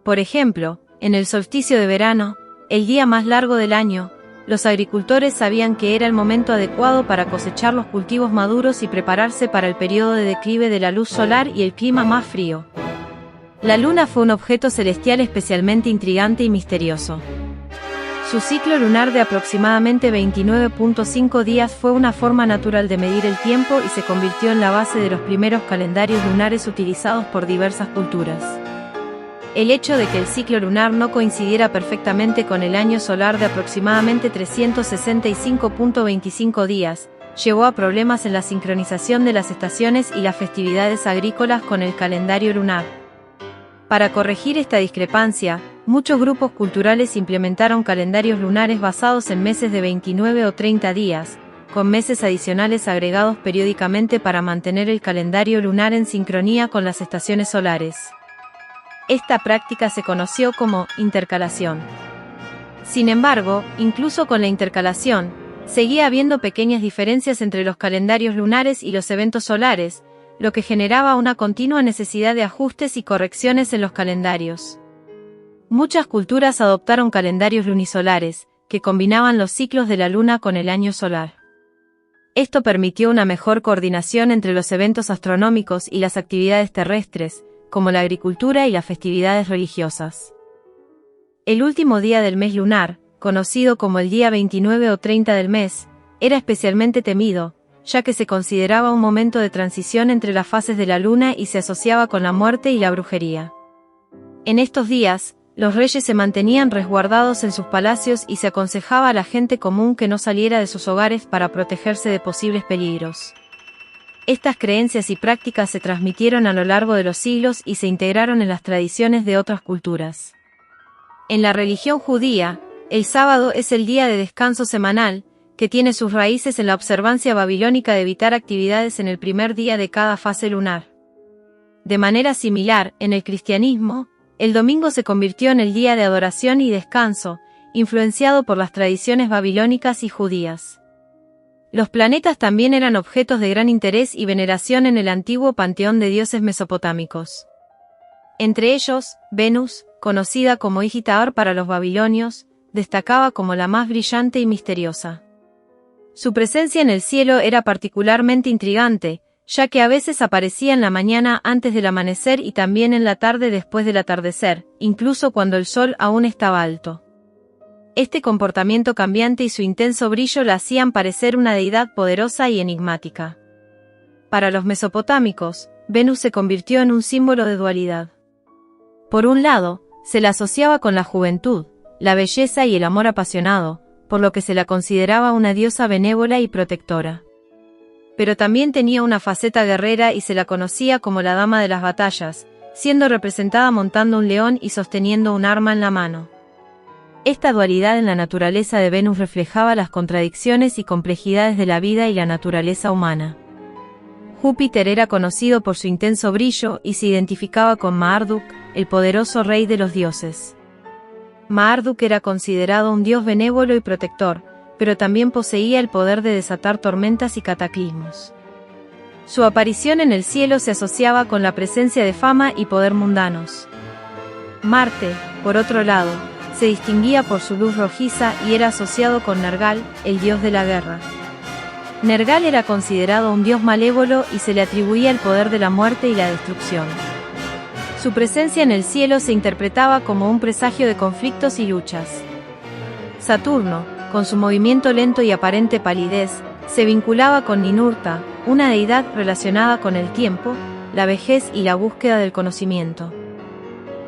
Por ejemplo, en el solsticio de verano, el día más largo del año, los agricultores sabían que era el momento adecuado para cosechar los cultivos maduros y prepararse para el periodo de declive de la luz solar y el clima más frío. La luna fue un objeto celestial especialmente intrigante y misterioso. Su ciclo lunar de aproximadamente 29.5 días fue una forma natural de medir el tiempo y se convirtió en la base de los primeros calendarios lunares utilizados por diversas culturas. El hecho de que el ciclo lunar no coincidiera perfectamente con el año solar de aproximadamente 365.25 días, llevó a problemas en la sincronización de las estaciones y las festividades agrícolas con el calendario lunar. Para corregir esta discrepancia, muchos grupos culturales implementaron calendarios lunares basados en meses de 29 o 30 días, con meses adicionales agregados periódicamente para mantener el calendario lunar en sincronía con las estaciones solares. Esta práctica se conoció como intercalación. Sin embargo, incluso con la intercalación, seguía habiendo pequeñas diferencias entre los calendarios lunares y los eventos solares, lo que generaba una continua necesidad de ajustes y correcciones en los calendarios. Muchas culturas adoptaron calendarios lunisolares, que combinaban los ciclos de la luna con el año solar. Esto permitió una mejor coordinación entre los eventos astronómicos y las actividades terrestres, como la agricultura y las festividades religiosas. El último día del mes lunar, conocido como el día 29 o 30 del mes, era especialmente temido, ya que se consideraba un momento de transición entre las fases de la luna y se asociaba con la muerte y la brujería. En estos días, los reyes se mantenían resguardados en sus palacios y se aconsejaba a la gente común que no saliera de sus hogares para protegerse de posibles peligros. Estas creencias y prácticas se transmitieron a lo largo de los siglos y se integraron en las tradiciones de otras culturas. En la religión judía, el sábado es el día de descanso semanal, que tiene sus raíces en la observancia babilónica de evitar actividades en el primer día de cada fase lunar. De manera similar, en el cristianismo, el domingo se convirtió en el día de adoración y descanso, influenciado por las tradiciones babilónicas y judías. Los planetas también eran objetos de gran interés y veneración en el antiguo panteón de dioses mesopotámicos. Entre ellos, Venus, conocida como Igitar para los babilonios, destacaba como la más brillante y misteriosa. Su presencia en el cielo era particularmente intrigante, ya que a veces aparecía en la mañana antes del amanecer y también en la tarde después del atardecer, incluso cuando el sol aún estaba alto. Este comportamiento cambiante y su intenso brillo la hacían parecer una deidad poderosa y enigmática. Para los mesopotámicos, Venus se convirtió en un símbolo de dualidad. Por un lado, se la asociaba con la juventud, la belleza y el amor apasionado, por lo que se la consideraba una diosa benévola y protectora. Pero también tenía una faceta guerrera y se la conocía como la dama de las batallas, siendo representada montando un león y sosteniendo un arma en la mano. Esta dualidad en la naturaleza de Venus reflejaba las contradicciones y complejidades de la vida y la naturaleza humana. Júpiter era conocido por su intenso brillo y se identificaba con Marduk, el poderoso rey de los dioses. Marduk era considerado un dios benévolo y protector, pero también poseía el poder de desatar tormentas y cataclismos. Su aparición en el cielo se asociaba con la presencia de fama y poder mundanos. Marte, por otro lado, se distinguía por su luz rojiza y era asociado con Nergal, el dios de la guerra. Nergal era considerado un dios malévolo y se le atribuía el poder de la muerte y la destrucción. Su presencia en el cielo se interpretaba como un presagio de conflictos y luchas. Saturno, con su movimiento lento y aparente palidez, se vinculaba con Ninurta, una deidad relacionada con el tiempo, la vejez y la búsqueda del conocimiento.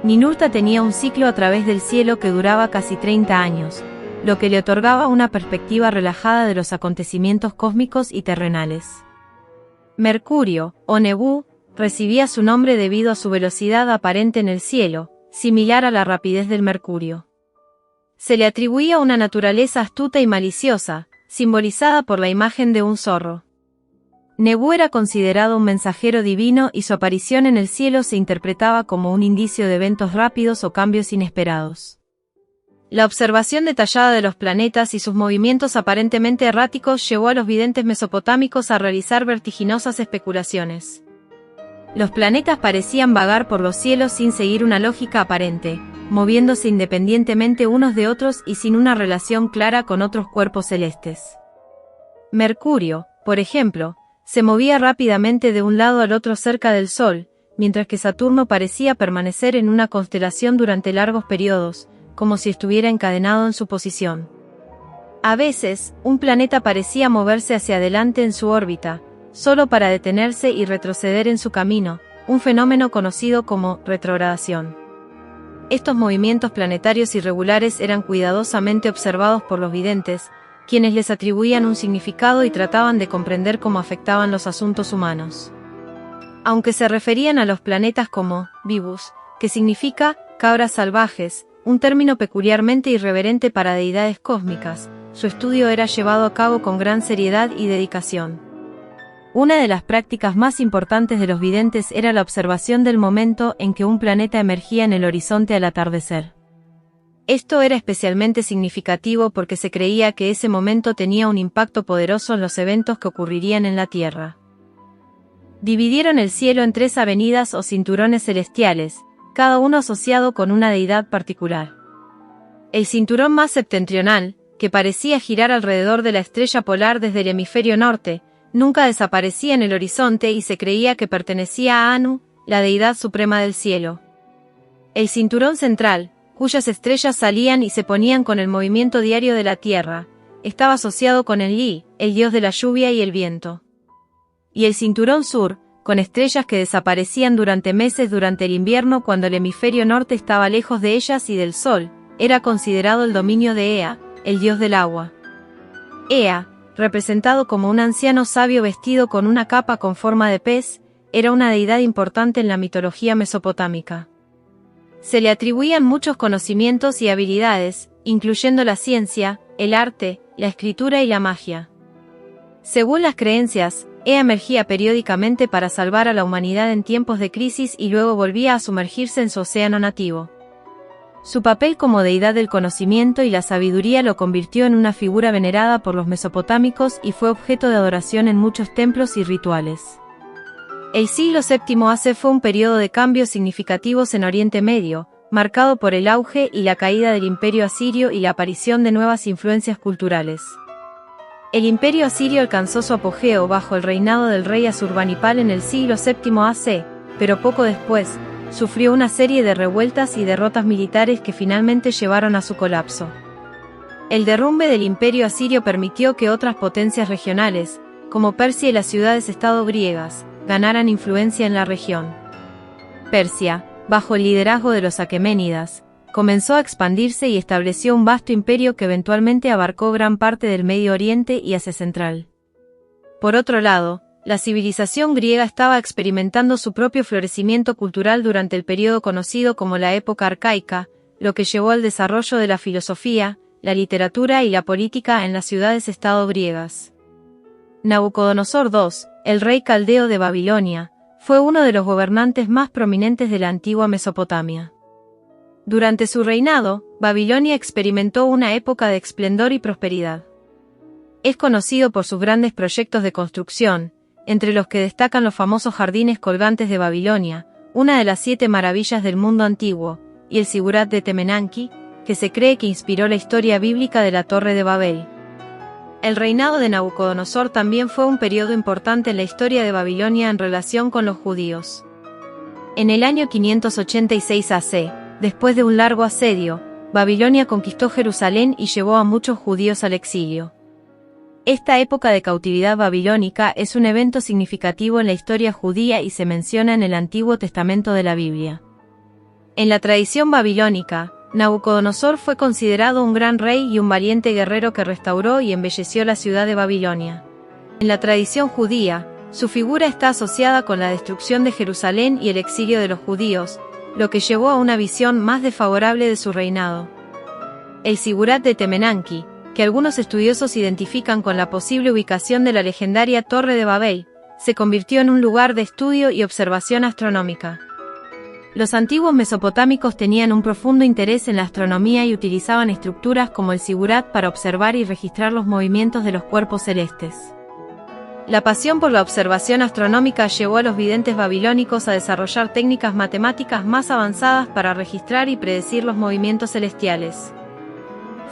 Ninurta tenía un ciclo a través del cielo que duraba casi 30 años, lo que le otorgaba una perspectiva relajada de los acontecimientos cósmicos y terrenales. Mercurio, o Nebú, recibía su nombre debido a su velocidad aparente en el cielo, similar a la rapidez del mercurio. Se le atribuía una naturaleza astuta y maliciosa, simbolizada por la imagen de un zorro. Nebú era considerado un mensajero divino y su aparición en el cielo se interpretaba como un indicio de eventos rápidos o cambios inesperados. La observación detallada de los planetas y sus movimientos aparentemente erráticos llevó a los videntes mesopotámicos a realizar vertiginosas especulaciones. Los planetas parecían vagar por los cielos sin seguir una lógica aparente, moviéndose independientemente unos de otros y sin una relación clara con otros cuerpos celestes. Mercurio, por ejemplo, se movía rápidamente de un lado al otro cerca del Sol, mientras que Saturno parecía permanecer en una constelación durante largos periodos, como si estuviera encadenado en su posición. A veces, un planeta parecía moverse hacia adelante en su órbita, solo para detenerse y retroceder en su camino, un fenómeno conocido como retrogradación. Estos movimientos planetarios irregulares eran cuidadosamente observados por los videntes, quienes les atribuían un significado y trataban de comprender cómo afectaban los asuntos humanos. Aunque se referían a los planetas como Vivus, que significa cabras salvajes, un término peculiarmente irreverente para deidades cósmicas, su estudio era llevado a cabo con gran seriedad y dedicación. Una de las prácticas más importantes de los videntes era la observación del momento en que un planeta emergía en el horizonte al atardecer. Esto era especialmente significativo porque se creía que ese momento tenía un impacto poderoso en los eventos que ocurrirían en la Tierra. Dividieron el cielo en 3 avenidas o cinturones celestiales, cada uno asociado con una deidad particular. El cinturón más septentrional, que parecía girar alrededor de la estrella polar desde el hemisferio norte, nunca desaparecía en el horizonte y se creía que pertenecía a Anu, la deidad suprema del cielo. El cinturón central, cuyas estrellas salían y se ponían con el movimiento diario de la Tierra, estaba asociado con Enlil, el dios de la lluvia y el viento. Y el cinturón sur, con estrellas que desaparecían durante meses durante el invierno cuando el hemisferio norte estaba lejos de ellas y del Sol, era considerado el dominio de Ea, el dios del agua. Ea, representado como un anciano sabio vestido con una capa con forma de pez, era una deidad importante en la mitología mesopotámica. Se le atribuían muchos conocimientos y habilidades, incluyendo la ciencia, el arte, la escritura y la magia. Según las creencias, Ea emergía periódicamente para salvar a la humanidad en tiempos de crisis y luego volvía a sumergirse en su océano nativo. Su papel como deidad del conocimiento y la sabiduría lo convirtió en una figura venerada por los mesopotámicos y fue objeto de adoración en muchos templos y rituales. El siglo VII AC fue un periodo de cambios significativos en Oriente Medio, marcado por el auge y la caída del Imperio Asirio y la aparición de nuevas influencias culturales. El Imperio Asirio alcanzó su apogeo bajo el reinado del rey Asurbanipal en el siglo VII AC, pero poco después, sufrió una serie de revueltas y derrotas militares que finalmente llevaron a su colapso. El derrumbe del Imperio Asirio permitió que otras potencias regionales, como Persia y las ciudades-estado griegas, ganaran influencia en la región. Persia, bajo el liderazgo de los aqueménidas, comenzó a expandirse y estableció un vasto imperio que eventualmente abarcó gran parte del Medio Oriente y Asia Central. Por otro lado, la civilización griega estaba experimentando su propio florecimiento cultural durante el periodo conocido como la época arcaica, lo que llevó al desarrollo de la filosofía, la literatura y la política en las ciudades-estado griegas. Nabucodonosor II, el rey caldeo de Babilonia, fue uno de los gobernantes más prominentes de la antigua Mesopotamia. Durante su reinado, Babilonia experimentó una época de esplendor y prosperidad. Es conocido por sus grandes proyectos de construcción, entre los que destacan los famosos jardines colgantes de Babilonia, una de las 7 maravillas del mundo antiguo, y el Sigurat de Temenanki, que se cree que inspiró la historia bíblica de la Torre de Babel. El reinado de Nabucodonosor también fue un periodo importante en la historia de Babilonia en relación con los judíos. En el año 586 AC, después de un largo asedio, Babilonia conquistó Jerusalén y llevó a muchos judíos al exilio. Esta época de cautividad babilónica es un evento significativo en la historia judía y se menciona en el Antiguo Testamento de la Biblia. En la tradición babilónica, Nabucodonosor fue considerado un gran rey y un valiente guerrero que restauró y embelleció la ciudad de Babilonia. En la tradición judía, su figura está asociada con la destrucción de Jerusalén y el exilio de los judíos, lo que llevó a una visión más desfavorable de su reinado. El Sigurat de Temenanki, que algunos estudiosos identifican con la posible ubicación de la legendaria Torre de Babel, se convirtió en un lugar de estudio y observación astronómica. Los antiguos mesopotámicos tenían un profundo interés en la astronomía y utilizaban estructuras como el Sigurat para observar y registrar los movimientos de los cuerpos celestes. La pasión por la observación astronómica llevó a los videntes babilónicos a desarrollar técnicas matemáticas más avanzadas para registrar y predecir los movimientos celestiales.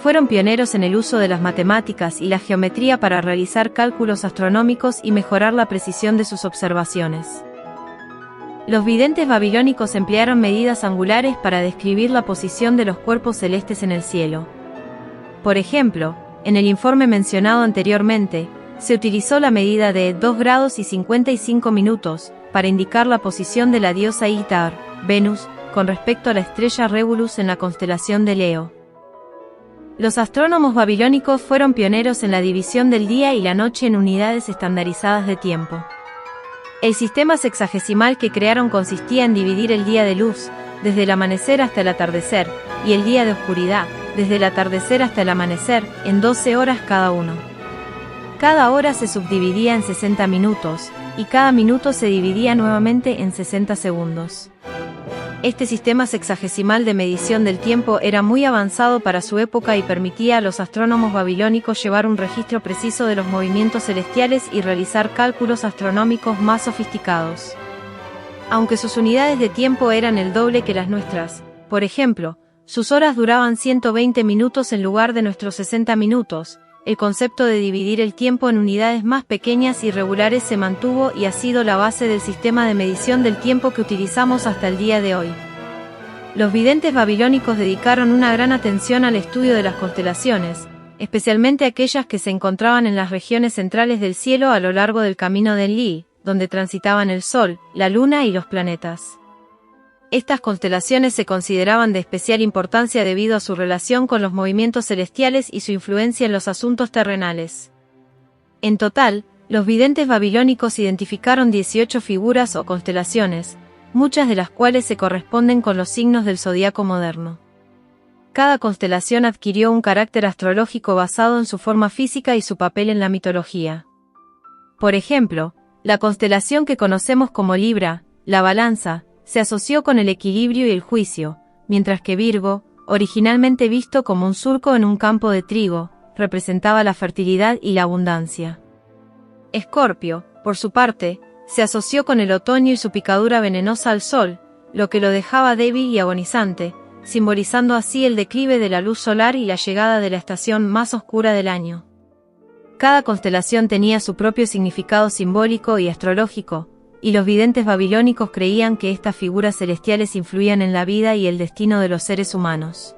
Fueron pioneros en el uso de las matemáticas y la geometría para realizar cálculos astronómicos y mejorar la precisión de sus observaciones. Los videntes babilónicos emplearon medidas angulares para describir la posición de los cuerpos celestes en el cielo. Por ejemplo, en el informe mencionado anteriormente, se utilizó la medida de 2 grados y 55 minutos para indicar la posición de la diosa Ishtar, Venus, con respecto a la estrella Regulus en la constelación de Leo. Los astrónomos babilónicos fueron pioneros en la división del día y la noche en unidades estandarizadas de tiempo. El sistema sexagesimal que crearon consistía en dividir el día de luz, desde el amanecer hasta el atardecer, y el día de oscuridad, desde el atardecer hasta el amanecer, en 12 horas cada uno. Cada hora se subdividía en 60 minutos, y cada minuto se dividía nuevamente en 60 segundos. Este sistema sexagesimal de medición del tiempo era muy avanzado para su época y permitía a los astrónomos babilónicos llevar un registro preciso de los movimientos celestiales y realizar cálculos astronómicos más sofisticados. Aunque sus unidades de tiempo eran el doble que las nuestras, por ejemplo, sus horas duraban 120 minutos en lugar de nuestros 60 minutos, el concepto de dividir el tiempo en unidades más pequeñas y regulares se mantuvo y ha sido la base del sistema de medición del tiempo que utilizamos hasta el día de hoy. Los videntes babilónicos dedicaron una gran atención al estudio de las constelaciones, especialmente aquellas que se encontraban en las regiones centrales del cielo a lo largo del camino de Enlil, donde transitaban el Sol, la Luna y los planetas. Estas constelaciones se consideraban de especial importancia debido a su relación con los movimientos celestiales y su influencia en los asuntos terrenales. En total, los videntes babilónicos identificaron 18 figuras o constelaciones, muchas de las cuales se corresponden con los signos del zodiaco moderno. Cada constelación adquirió un carácter astrológico basado en su forma física y su papel en la mitología. Por ejemplo, la constelación que conocemos como Libra, la balanza, se asoció con el equilibrio y el juicio, mientras que Virgo, originalmente visto como un surco en un campo de trigo, representaba la fertilidad y la abundancia. Escorpio, por su parte, se asoció con el otoño y su picadura venenosa al sol, lo que lo dejaba débil y agonizante, simbolizando así el declive de la luz solar y la llegada de la estación más oscura del año. Cada constelación tenía su propio significado simbólico y astrológico, y los videntes babilónicos creían que estas figuras celestiales influían en la vida y el destino de los seres humanos.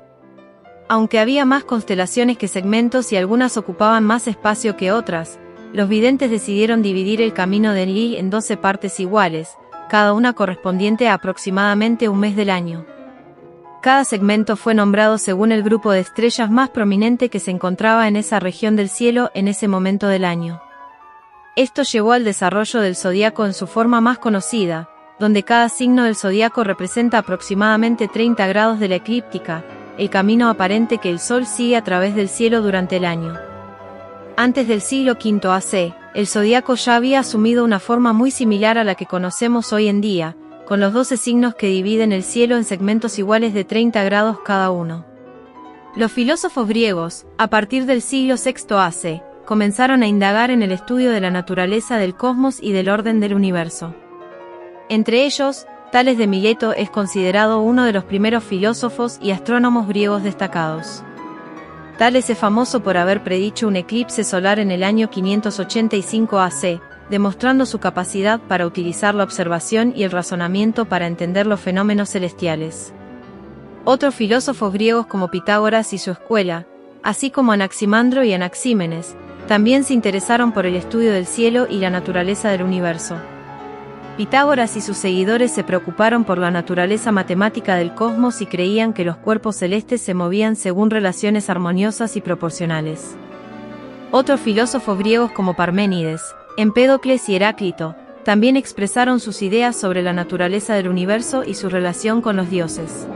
Aunque había más constelaciones que segmentos y algunas ocupaban más espacio que otras, los videntes decidieron dividir el camino de Enlil en 12 partes iguales, cada una correspondiente a aproximadamente un mes del año. Cada segmento fue nombrado según el grupo de estrellas más prominente que se encontraba en esa región del cielo en ese momento del año. Esto llevó al desarrollo del zodiaco en su forma más conocida, donde cada signo del zodiaco representa aproximadamente 30 grados de la eclíptica, el camino aparente que el Sol sigue a través del cielo durante el año. Antes del siglo V AC, el zodiaco ya había asumido una forma muy similar a la que conocemos hoy en día, con los 12 signos que dividen el cielo en segmentos iguales de 30 grados cada uno. Los filósofos griegos, a partir del siglo VI AC, comenzaron a indagar en el estudio de la naturaleza del cosmos y del orden del universo. Entre ellos, Tales de Mileto es considerado uno de los primeros filósofos y astrónomos griegos destacados. Tales es famoso por haber predicho un eclipse solar en el año 585 AC, demostrando su capacidad para utilizar la observación y el razonamiento para entender los fenómenos celestiales. Otros filósofos griegos como Pitágoras y su escuela, así como Anaximandro y Anaxímenes, también se interesaron por el estudio del cielo y la naturaleza del universo. Pitágoras y sus seguidores se preocuparon por la naturaleza matemática del cosmos y creían que los cuerpos celestes se movían según relaciones armoniosas y proporcionales. Otros filósofos griegos como Parménides, Empédocles y Heráclito, también expresaron sus ideas sobre la naturaleza del universo y su relación con los dioses.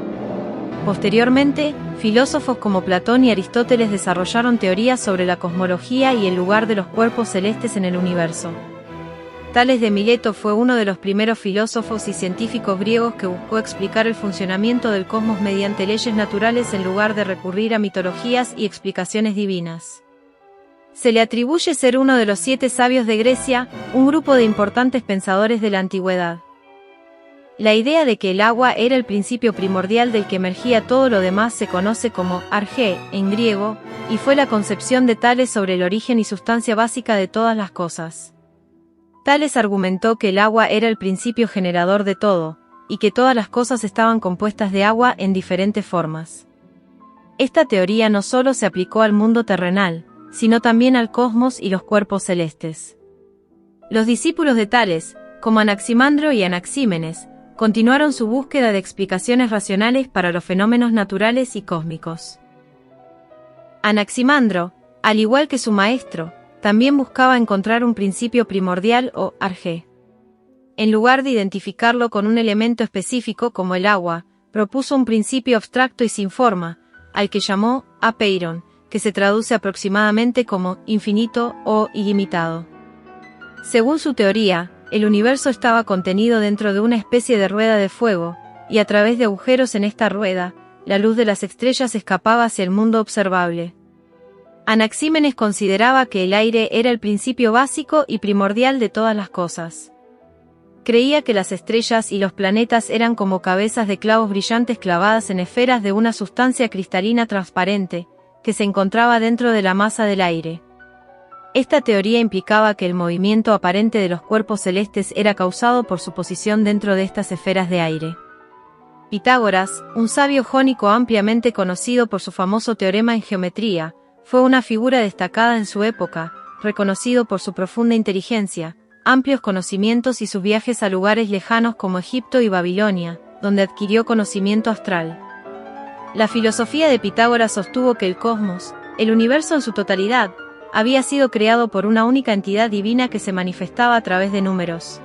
Posteriormente, filósofos como Platón y Aristóteles desarrollaron teorías sobre la cosmología y el lugar de los cuerpos celestes en el universo. Tales de Mileto fue uno de los primeros filósofos y científicos griegos que buscó explicar el funcionamiento del cosmos mediante leyes naturales en lugar de recurrir a mitologías y explicaciones divinas. Se le atribuye ser uno de los 7 sabios de Grecia, un grupo de importantes pensadores de la antigüedad. La idea de que el agua era el principio primordial del que emergía todo lo demás se conoce como argé en griego, y fue la concepción de Tales sobre el origen y sustancia básica de todas las cosas. Tales argumentó que el agua era el principio generador de todo, y que todas las cosas estaban compuestas de agua en diferentes formas. Esta teoría no solo se aplicó al mundo terrenal, sino también al cosmos y los cuerpos celestes. Los discípulos de Tales, como Anaximandro y Anaxímenes, continuaron su búsqueda de explicaciones racionales para los fenómenos naturales y cósmicos. Anaximandro, al igual que su maestro, también buscaba encontrar un principio primordial o arjé. En lugar de identificarlo con un elemento específico como el agua, propuso un principio abstracto y sin forma, al que llamó apeiron, que se traduce aproximadamente como infinito o ilimitado. Según su teoría, el universo estaba contenido dentro de una especie de rueda de fuego, y a través de agujeros en esta rueda, la luz de las estrellas escapaba hacia el mundo observable. Anaxímenes consideraba que el aire era el principio básico y primordial de todas las cosas. Creía que las estrellas y los planetas eran como cabezas de clavos brillantes clavadas en esferas de una sustancia cristalina transparente, que se encontraba dentro de la masa del aire. Esta teoría implicaba que el movimiento aparente de los cuerpos celestes era causado por su posición dentro de estas esferas de aire. Pitágoras, un sabio jónico ampliamente conocido por su famoso teorema en geometría, fue una figura destacada en su época, reconocido por su profunda inteligencia, amplios conocimientos y sus viajes a lugares lejanos como Egipto y Babilonia, donde adquirió conocimiento astral. La filosofía de Pitágoras sostuvo que el cosmos, el universo en su totalidad, había sido creado por una única entidad divina que se manifestaba a través de números.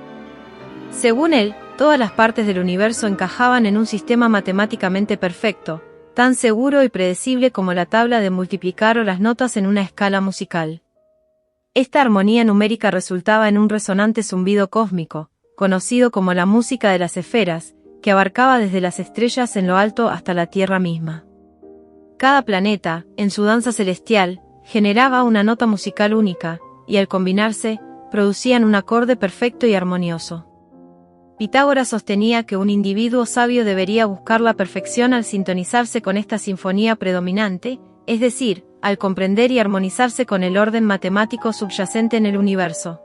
Según él, todas las partes del universo encajaban en un sistema matemáticamente perfecto, tan seguro y predecible como la tabla de multiplicar o las notas en una escala musical. Esta armonía numérica resultaba en un resonante zumbido cósmico, conocido como la música de las esferas, que abarcaba desde las estrellas en lo alto hasta la Tierra misma. Cada planeta, en su danza celestial, generaba una nota musical única, y al combinarse, producían un acorde perfecto y armonioso. Pitágoras sostenía que un individuo sabio debería buscar la perfección al sintonizarse con esta sinfonía predominante, es decir, al comprender y armonizarse con el orden matemático subyacente en el universo.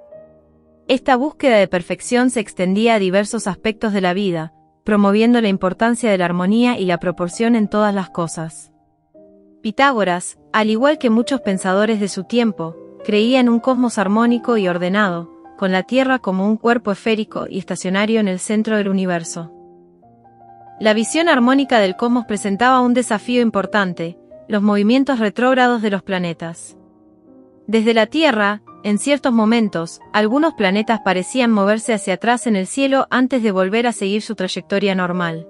Esta búsqueda de perfección se extendía a diversos aspectos de la vida, promoviendo la importancia de la armonía y la proporción en todas las cosas. Pitágoras, al igual que muchos pensadores de su tiempo, creía en un cosmos armónico y ordenado, con la Tierra como un cuerpo esférico y estacionario en el centro del universo. La visión armónica del cosmos presentaba un desafío importante: los movimientos retrógrados de los planetas. Desde la Tierra, en ciertos momentos, algunos planetas parecían moverse hacia atrás en el cielo antes de volver a seguir su trayectoria normal.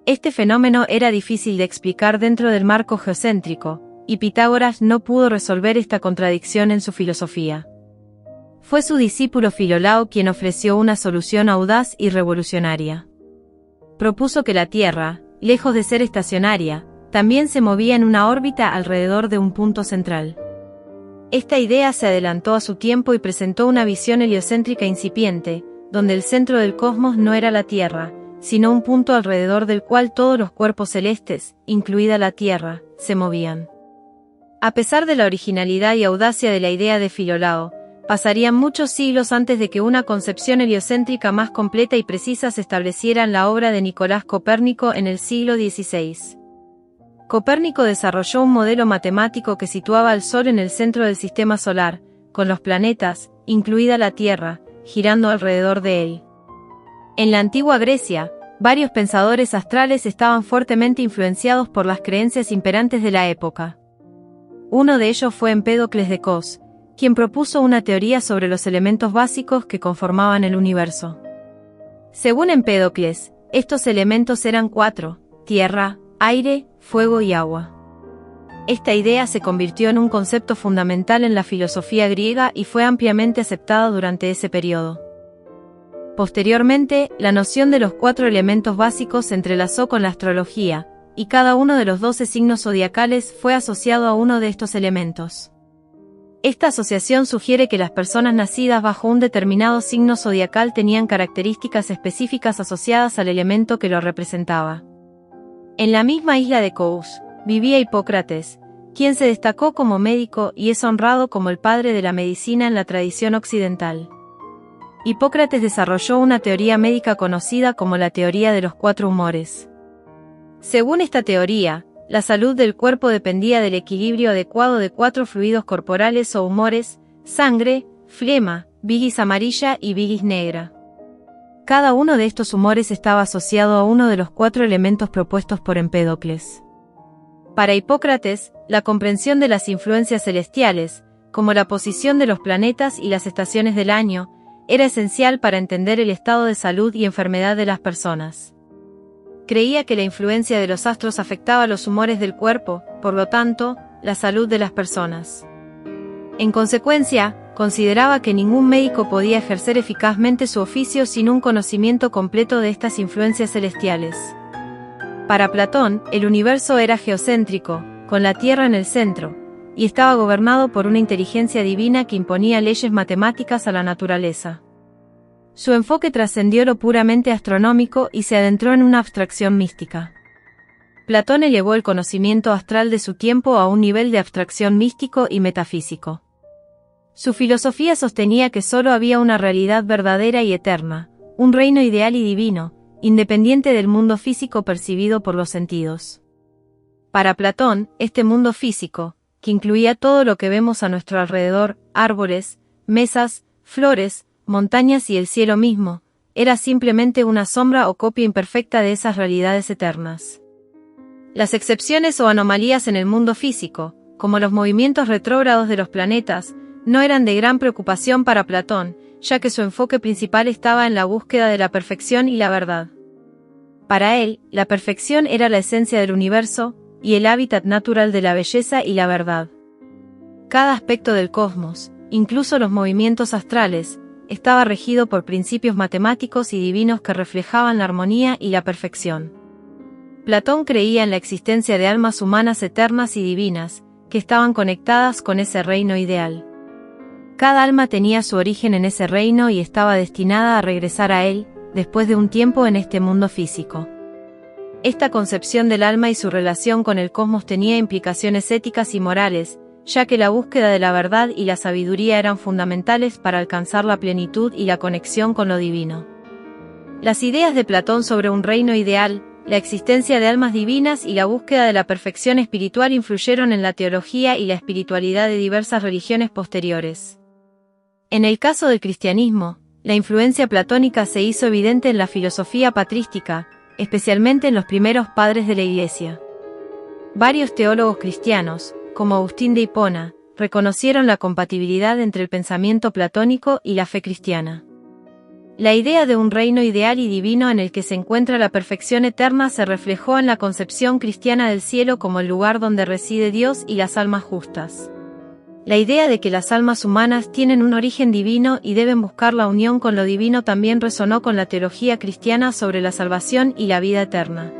Este fenómeno era difícil de explicar dentro del marco geocéntrico, y Pitágoras no pudo resolver esta contradicción en su filosofía. Fue su discípulo Filolao quien ofreció una solución audaz y revolucionaria. Propuso que la Tierra, lejos de ser estacionaria, también se movía en una órbita alrededor de un punto central. Esta idea se adelantó a su tiempo y presentó una visión heliocéntrica incipiente, donde el centro del cosmos no era la Tierra, sino un punto alrededor del cual todos los cuerpos celestes, incluida la Tierra, se movían. A pesar de la originalidad y audacia de la idea de Filolao, pasarían muchos siglos antes de que una concepción heliocéntrica más completa y precisa se estableciera en la obra de Nicolás Copérnico en el siglo XVI. Copérnico desarrolló un modelo matemático que situaba al Sol en el centro del sistema solar, con los planetas, incluida la Tierra, girando alrededor de él. En la antigua Grecia, varios pensadores astrales estaban fuertemente influenciados por las creencias imperantes de la época. Uno de ellos fue Empédocles de Cos, quien propuso una teoría sobre los elementos básicos que conformaban el universo. Según Empédocles, estos elementos eran 4: tierra, aire, fuego y agua. Esta idea se convirtió en un concepto fundamental en la filosofía griega y fue ampliamente aceptada durante ese periodo. Posteriormente, la noción de los 4 elementos básicos se entrelazó con la astrología, y cada uno de los 12 signos zodiacales fue asociado a uno de estos elementos. Esta asociación sugiere que las personas nacidas bajo un determinado signo zodiacal tenían características específicas asociadas al elemento que lo representaba. En la misma isla de Kos, vivía Hipócrates, quien se destacó como médico y es honrado como el padre de la medicina en la tradición occidental. Hipócrates desarrolló una teoría médica conocida como la teoría de los 4 humores. Según esta teoría, la salud del cuerpo dependía del equilibrio adecuado de 4 fluidos corporales o humores: sangre, flema, bilis amarilla y bilis negra. Cada uno de estos humores estaba asociado a uno de los 4 elementos propuestos por Empédocles. Para Hipócrates, la comprensión de las influencias celestiales, como la posición de los planetas y las estaciones del año, era esencial para entender el estado de salud y enfermedad de las personas. Creía que la influencia de los astros afectaba los humores del cuerpo, por lo tanto, la salud de las personas. En consecuencia, consideraba que ningún médico podía ejercer eficazmente su oficio sin un conocimiento completo de estas influencias celestiales. Para Platón, el universo era geocéntrico, con la Tierra en el centro, y estaba gobernado por una inteligencia divina que imponía leyes matemáticas a la naturaleza. Su enfoque trascendió lo puramente astronómico y se adentró en una abstracción mística. Platón elevó el conocimiento astral de su tiempo a un nivel de abstracción místico y metafísico. Su filosofía sostenía que solo había una realidad verdadera y eterna, un reino ideal y divino, independiente del mundo físico percibido por los sentidos. Para Platón, este mundo físico, que incluía todo lo que vemos a nuestro alrededor, árboles, mesas, flores, montañas y el cielo mismo, era simplemente una sombra o copia imperfecta de esas realidades eternas. Las excepciones o anomalías en el mundo físico, como los movimientos retrógrados de los planetas, no eran de gran preocupación para Platón, ya que su enfoque principal estaba en la búsqueda de la perfección y la verdad. Para él, la perfección era la esencia del universo, y el hábitat natural de la belleza y la verdad. Cada aspecto del cosmos, incluso los movimientos astrales, estaba regido por principios matemáticos y divinos que reflejaban la armonía y la perfección. Platón creía en la existencia de almas humanas eternas y divinas, que estaban conectadas con ese reino ideal. Cada alma tenía su origen en ese reino y estaba destinada a regresar a él, después de un tiempo en este mundo físico. Esta concepción del alma y su relación con el cosmos tenía implicaciones éticas y morales, ya que la búsqueda de la verdad y la sabiduría eran fundamentales para alcanzar la plenitud y la conexión con lo divino. Las ideas de Platón sobre un reino ideal, la existencia de almas divinas y la búsqueda de la perfección espiritual influyeron en la teología y la espiritualidad de diversas religiones posteriores. En el caso del cristianismo, la influencia platónica se hizo evidente en la filosofía patrística, especialmente en los primeros padres de la Iglesia. Varios teólogos cristianos, como Agustín de Hipona, reconocieron la compatibilidad entre el pensamiento platónico y la fe cristiana. La idea de un reino ideal y divino en el que se encuentra la perfección eterna se reflejó en la concepción cristiana del cielo como el lugar donde reside Dios y las almas justas. La idea de que las almas humanas tienen un origen divino y deben buscar la unión con lo divino también resonó con la teología cristiana sobre la salvación y la vida eterna.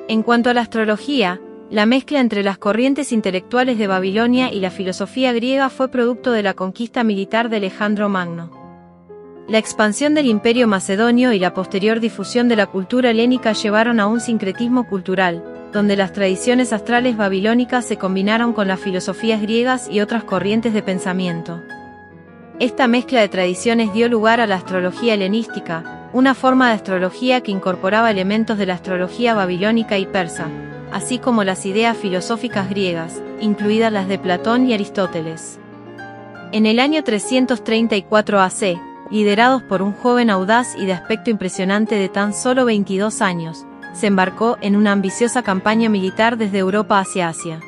En cuanto a la astrología, la mezcla entre las corrientes intelectuales de Babilonia y la filosofía griega fue producto de la conquista militar de Alejandro Magno. La expansión del Imperio Macedonio y la posterior difusión de la cultura helénica llevaron a un sincretismo cultural, donde las tradiciones astrales babilónicas se combinaron con las filosofías griegas y otras corrientes de pensamiento. Esta mezcla de tradiciones dio lugar a la astrología helenística, una forma de astrología que incorporaba elementos de la astrología babilónica y persa, así como las ideas filosóficas griegas, incluidas las de Platón y Aristóteles. En el año 334 AC, liderados por un joven audaz y de aspecto impresionante de tan solo 22 años, se embarcó en una ambiciosa campaña militar desde Europa hacia Asia.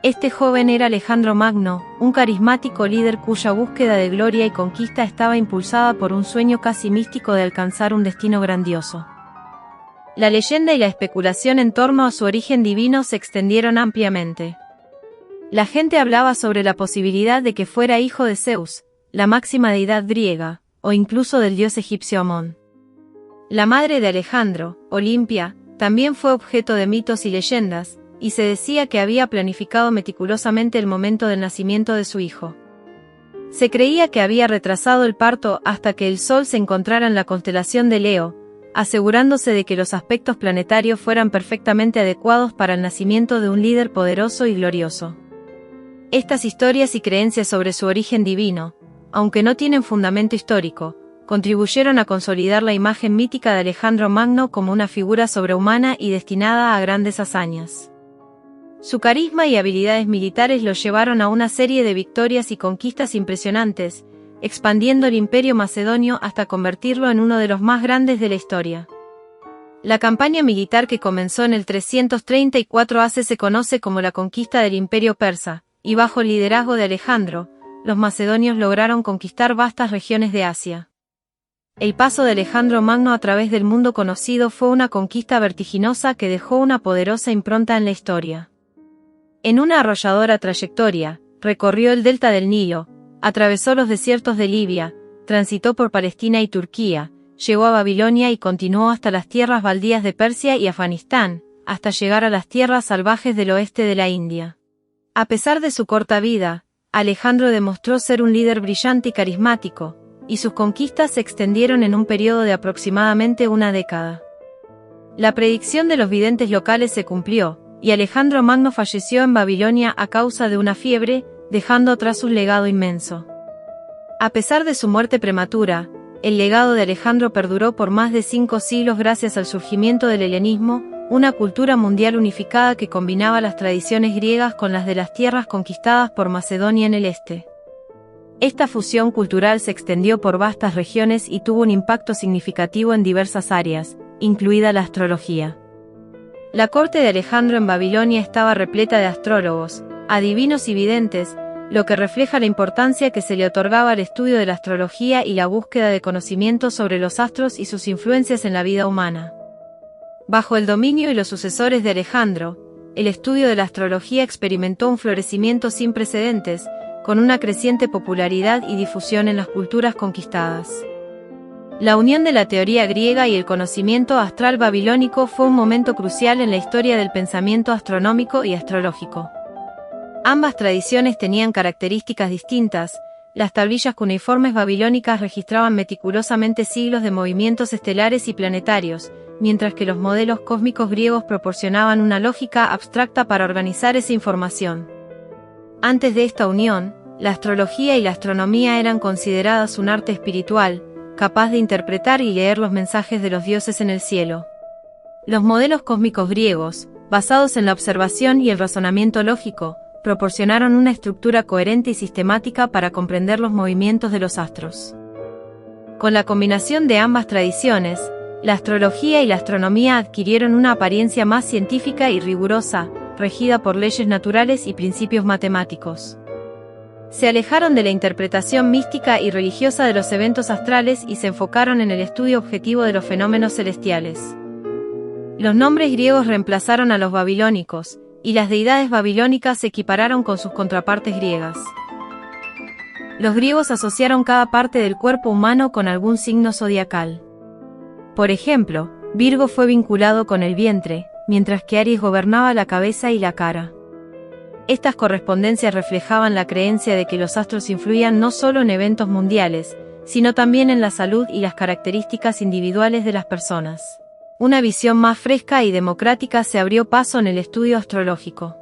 Este joven era Alejandro Magno, un carismático líder cuya búsqueda de gloria y conquista estaba impulsada por un sueño casi místico de alcanzar un destino grandioso. La leyenda y la especulación en torno a su origen divino se extendieron ampliamente. La gente hablaba sobre la posibilidad de que fuera hijo de Zeus, la máxima deidad griega, o incluso del dios egipcio Amón. La madre de Alejandro, Olimpia, también fue objeto de mitos y leyendas, y se decía que había planificado meticulosamente el momento del nacimiento de su hijo. Se creía que había retrasado el parto hasta que el Sol se encontrara en la constelación de Leo, asegurándose de que los aspectos planetarios fueran perfectamente adecuados para el nacimiento de un líder poderoso y glorioso. Estas historias y creencias sobre su origen divino, aunque no tienen fundamento histórico, contribuyeron a consolidar la imagen mítica de Alejandro Magno como una figura sobrehumana y destinada a grandes hazañas. Su carisma y habilidades militares lo llevaron a una serie de victorias y conquistas impresionantes, expandiendo el imperio macedonio hasta convertirlo en uno de los más grandes de la historia. La campaña militar que comenzó en el 334 AC se conoce como la conquista del imperio persa, y bajo el liderazgo de Alejandro, los macedonios lograron conquistar vastas regiones de Asia. El paso de Alejandro Magno a través del mundo conocido fue una conquista vertiginosa que dejó una poderosa impronta en la historia. En una arrolladora trayectoria, recorrió el delta del Nilo, atravesó los desiertos de Libia, transitó por Palestina y Turquía, llegó a Babilonia y continuó hasta las tierras baldías de Persia y Afganistán, hasta llegar a las tierras salvajes del oeste de la India. A pesar de su corta vida, Alejandro demostró ser un líder brillante y carismático, y sus conquistas se extendieron en un periodo de aproximadamente una década. La predicción de los videntes locales se cumplió, y Alejandro Magno falleció en Babilonia a causa de una fiebre, dejando atrás un legado inmenso. A pesar de su muerte prematura, el legado de Alejandro perduró por más de 5 siglos gracias al surgimiento del helenismo, una cultura mundial unificada que combinaba las tradiciones griegas con las de las tierras conquistadas por Macedonia en el este. Esta fusión cultural se extendió por vastas regiones y tuvo un impacto significativo en diversas áreas, incluida la astrología. La corte de Alejandro en Babilonia estaba repleta de astrólogos, adivinos y videntes, lo que refleja la importancia que se le otorgaba al estudio de la astrología y la búsqueda de conocimientos sobre los astros y sus influencias en la vida humana. Bajo el dominio y los sucesores de Alejandro, el estudio de la astrología experimentó un florecimiento sin precedentes, con una creciente popularidad y difusión en las culturas conquistadas. La unión de la teoría griega y el conocimiento astral babilónico fue un momento crucial en la historia del pensamiento astronómico y astrológico. Ambas tradiciones tenían características distintas. Las tablillas cuneiformes babilónicas registraban meticulosamente siglos de movimientos estelares y planetarios, mientras que los modelos cósmicos griegos proporcionaban una lógica abstracta para organizar esa información. Antes de esta unión, la astrología y la astronomía eran consideradas un arte espiritual, capaz de interpretar y leer los mensajes de los dioses en el cielo. Los modelos cósmicos griegos, basados en la observación y el razonamiento lógico, proporcionaron una estructura coherente y sistemática para comprender los movimientos de los astros. Con la combinación de ambas tradiciones, la astrología y la astronomía adquirieron una apariencia más científica y rigurosa, regida por leyes naturales y principios matemáticos. Se alejaron de la interpretación mística y religiosa de los eventos astrales y se enfocaron en el estudio objetivo de los fenómenos celestiales. Los nombres griegos reemplazaron a los babilónicos, y las deidades babilónicas se equipararon con sus contrapartes griegas. Los griegos asociaron cada parte del cuerpo humano con algún signo zodiacal. Por ejemplo, Virgo fue vinculado con el vientre, mientras que Aries gobernaba la cabeza y la cara. Estas correspondencias reflejaban la creencia de que los astros influían no solo en eventos mundiales, sino también en la salud y las características individuales de las personas. Una visión más fresca y democrática se abrió paso en el estudio astrológico.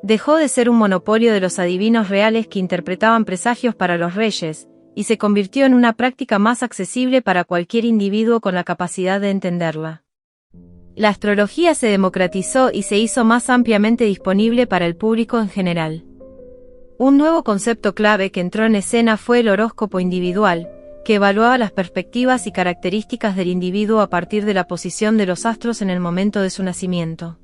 Dejó de ser un monopolio de los adivinos reales que interpretaban presagios para los reyes, y se convirtió en una práctica más accesible para cualquier individuo con la capacidad de entenderla. La astrología se democratizó y se hizo más ampliamente disponible para el público en general. Un nuevo concepto clave que entró en escena fue el horóscopo individual, que evaluaba las perspectivas y características del individuo a partir de la posición de los astros en el momento de su nacimiento.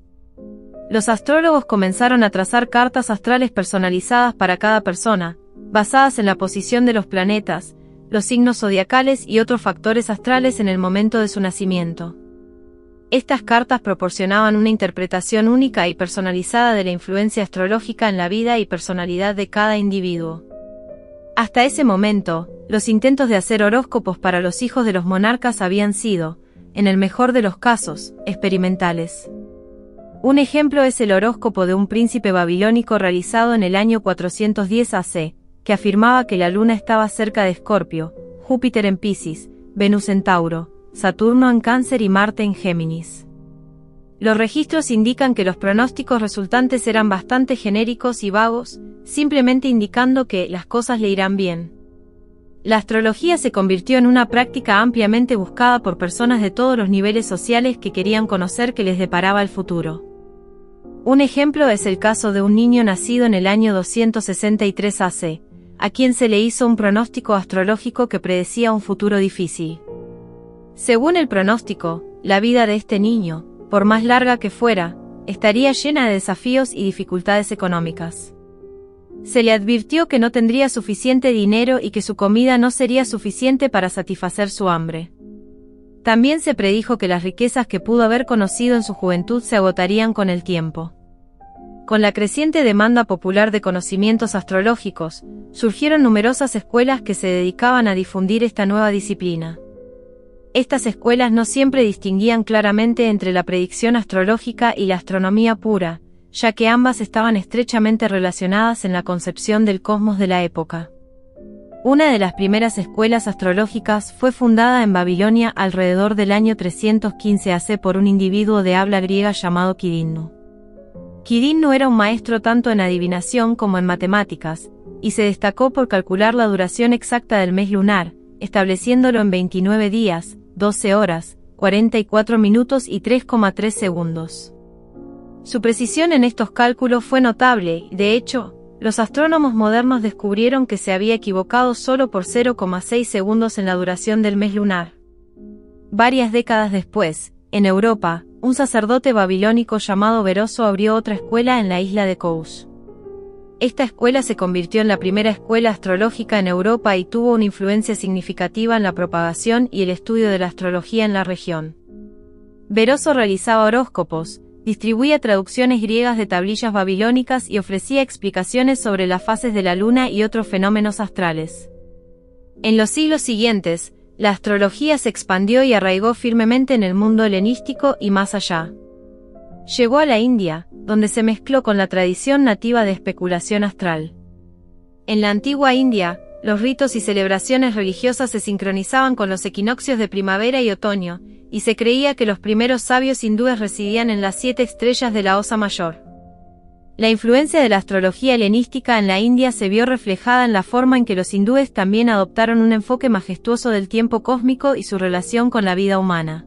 Los astrólogos comenzaron a trazar cartas astrales personalizadas para cada persona, basadas en la posición de los planetas, los signos zodiacales y otros factores astrales en el momento de su nacimiento. Estas cartas proporcionaban una interpretación única y personalizada de la influencia astrológica en la vida y personalidad de cada individuo. Hasta ese momento, los intentos de hacer horóscopos para los hijos de los monarcas habían sido, en el mejor de los casos, experimentales. Un ejemplo es el horóscopo de un príncipe babilónico realizado en el año 410 AC, que afirmaba que la luna estaba cerca de Escorpio, Júpiter en Piscis, Venus en Tauro, Saturno en Cáncer y Marte en Géminis. Los registros indican que los pronósticos resultantes eran bastante genéricos y vagos, simplemente indicando que las cosas le irán bien. La astrología se convirtió en una práctica ampliamente buscada por personas de todos los niveles sociales que querían conocer qué les deparaba el futuro. Un ejemplo es el caso de un niño nacido en el año 263 AC, a quien se le hizo un pronóstico astrológico que predecía un futuro difícil. Según el pronóstico, la vida de este niño, por más larga que fuera, estaría llena de desafíos y dificultades económicas. Se le advirtió que no tendría suficiente dinero y que su comida no sería suficiente para satisfacer su hambre. También se predijo que las riquezas que pudo haber conocido en su juventud se agotarían con el tiempo. Con la creciente demanda popular de conocimientos astrológicos, surgieron numerosas escuelas que se dedicaban a difundir esta nueva disciplina. Estas escuelas no siempre distinguían claramente entre la predicción astrológica y la astronomía pura, ya que ambas estaban estrechamente relacionadas en la concepción del cosmos de la época. Una de las primeras escuelas astrológicas fue fundada en Babilonia alrededor del año 315 AC por un individuo de habla griega llamado Kidinnu. Kidinnu era un maestro tanto en adivinación como en matemáticas, y se destacó por calcular la duración exacta del mes lunar, estableciéndolo en 29 días, 12 horas, 44 minutos y 3,3 segundos. Su precisión en estos cálculos fue notable, y de hecho, los astrónomos modernos descubrieron que se había equivocado solo por 0,6 segundos en la duración del mes lunar. Varias décadas después, en Europa, un sacerdote babilónico llamado Beroso abrió otra escuela en la isla de Kos. Esta escuela se convirtió en la primera escuela astrológica en Europa y tuvo una influencia significativa en la propagación y el estudio de la astrología en la región. Beroso realizaba horóscopos, distribuía traducciones griegas de tablillas babilónicas y ofrecía explicaciones sobre las fases de la luna y otros fenómenos astrales. En los siglos siguientes, la astrología se expandió y arraigó firmemente en el mundo helenístico y más allá. Llegó a la India, donde se mezcló con la tradición nativa de especulación astral. En la antigua India, los ritos y celebraciones religiosas se sincronizaban con los equinoccios de primavera y otoño, y se creía que los primeros sabios hindúes residían en las 7 estrellas de la Osa Mayor. La influencia de la astrología helenística en la India se vio reflejada en la forma en que los hindúes también adoptaron un enfoque majestuoso del tiempo cósmico y su relación con la vida humana.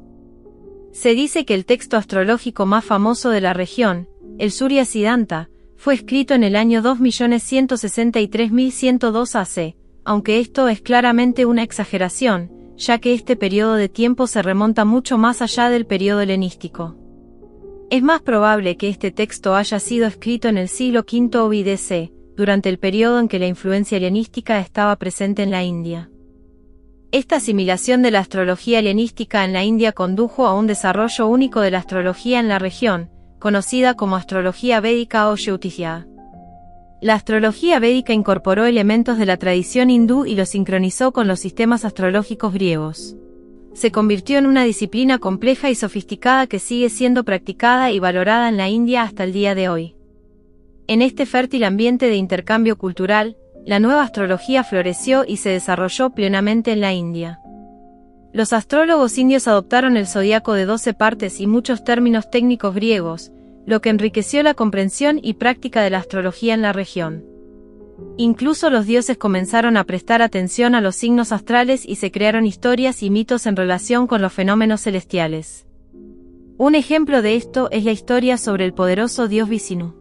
Se dice que el texto astrológico más famoso de la región, el Surya Siddhanta, fue escrito en el año 2163.102 AC, aunque esto es claramente una exageración, ya que este periodo de tiempo se remonta mucho más allá del periodo helenístico. Es más probable que este texto haya sido escrito en el siglo V OBDC, durante el periodo en que la influencia helenística estaba presente en la India. Esta asimilación de la astrología helenística en la India condujo a un desarrollo único de la astrología en la región, conocida como astrología védica o Jyotisha. La astrología védica incorporó elementos de la tradición hindú y los sincronizó con los sistemas astrológicos griegos. Se convirtió en una disciplina compleja y sofisticada que sigue siendo practicada y valorada en la India hasta el día de hoy. En este fértil ambiente de intercambio cultural, la nueva astrología floreció y se desarrolló plenamente en la India. Los astrólogos indios adoptaron el zodiaco de 12 partes y muchos términos técnicos griegos, lo que enriqueció la comprensión y práctica de la astrología en la región. Incluso los dioses comenzaron a prestar atención a los signos astrales y se crearon historias y mitos en relación con los fenómenos celestiales. Un ejemplo de esto es la historia sobre el poderoso dios Visinu.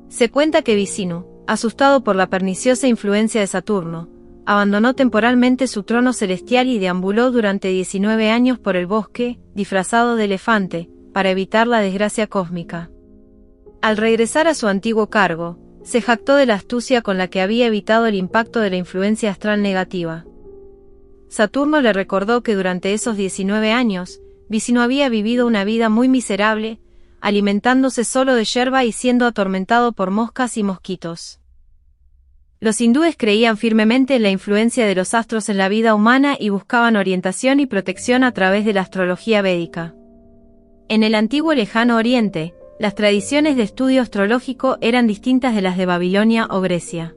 Se cuenta que Visinu, asustado por la perniciosa influencia de Saturno, abandonó temporalmente su trono celestial y deambuló durante 19 años por el bosque, disfrazado de elefante, para evitar la desgracia cósmica. Al regresar a su antiguo cargo, se jactó de la astucia con la que había evitado el impacto de la influencia astral negativa. Saturno le recordó que durante esos 19 años, Visinu había vivido una vida muy miserable, alimentándose solo de yerba y siendo atormentado por moscas y mosquitos. Los hindúes creían firmemente en la influencia de los astros en la vida humana y buscaban orientación y protección a través de la astrología védica. En el antiguo lejano oriente, las tradiciones de estudio astrológico eran distintas de las de Babilonia o Grecia.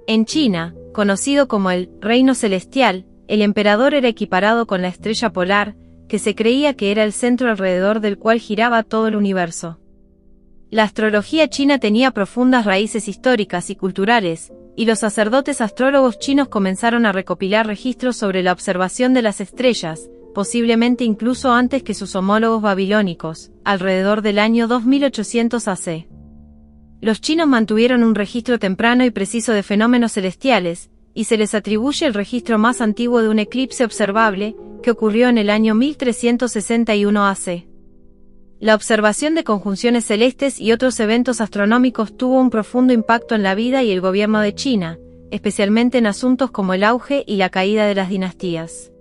En China, conocido como el Reino Celestial, el emperador era equiparado con la estrella polar, que se creía que era el centro alrededor del cual giraba todo el universo. La astrología china tenía profundas raíces históricas y culturales, y los sacerdotes astrólogos chinos comenzaron a recopilar registros sobre la observación de las estrellas, posiblemente incluso antes que sus homólogos babilónicos, alrededor del año 2800 AC. Los chinos mantuvieron un registro temprano y preciso de fenómenos celestiales, y se les atribuye el registro más antiguo de un eclipse observable, que ocurrió en el año 1361 AC. La observación de conjunciones celestes y otros eventos astronómicos tuvo un profundo impacto en la vida y el gobierno de China, especialmente en asuntos como el auge y la caída de las dinastías.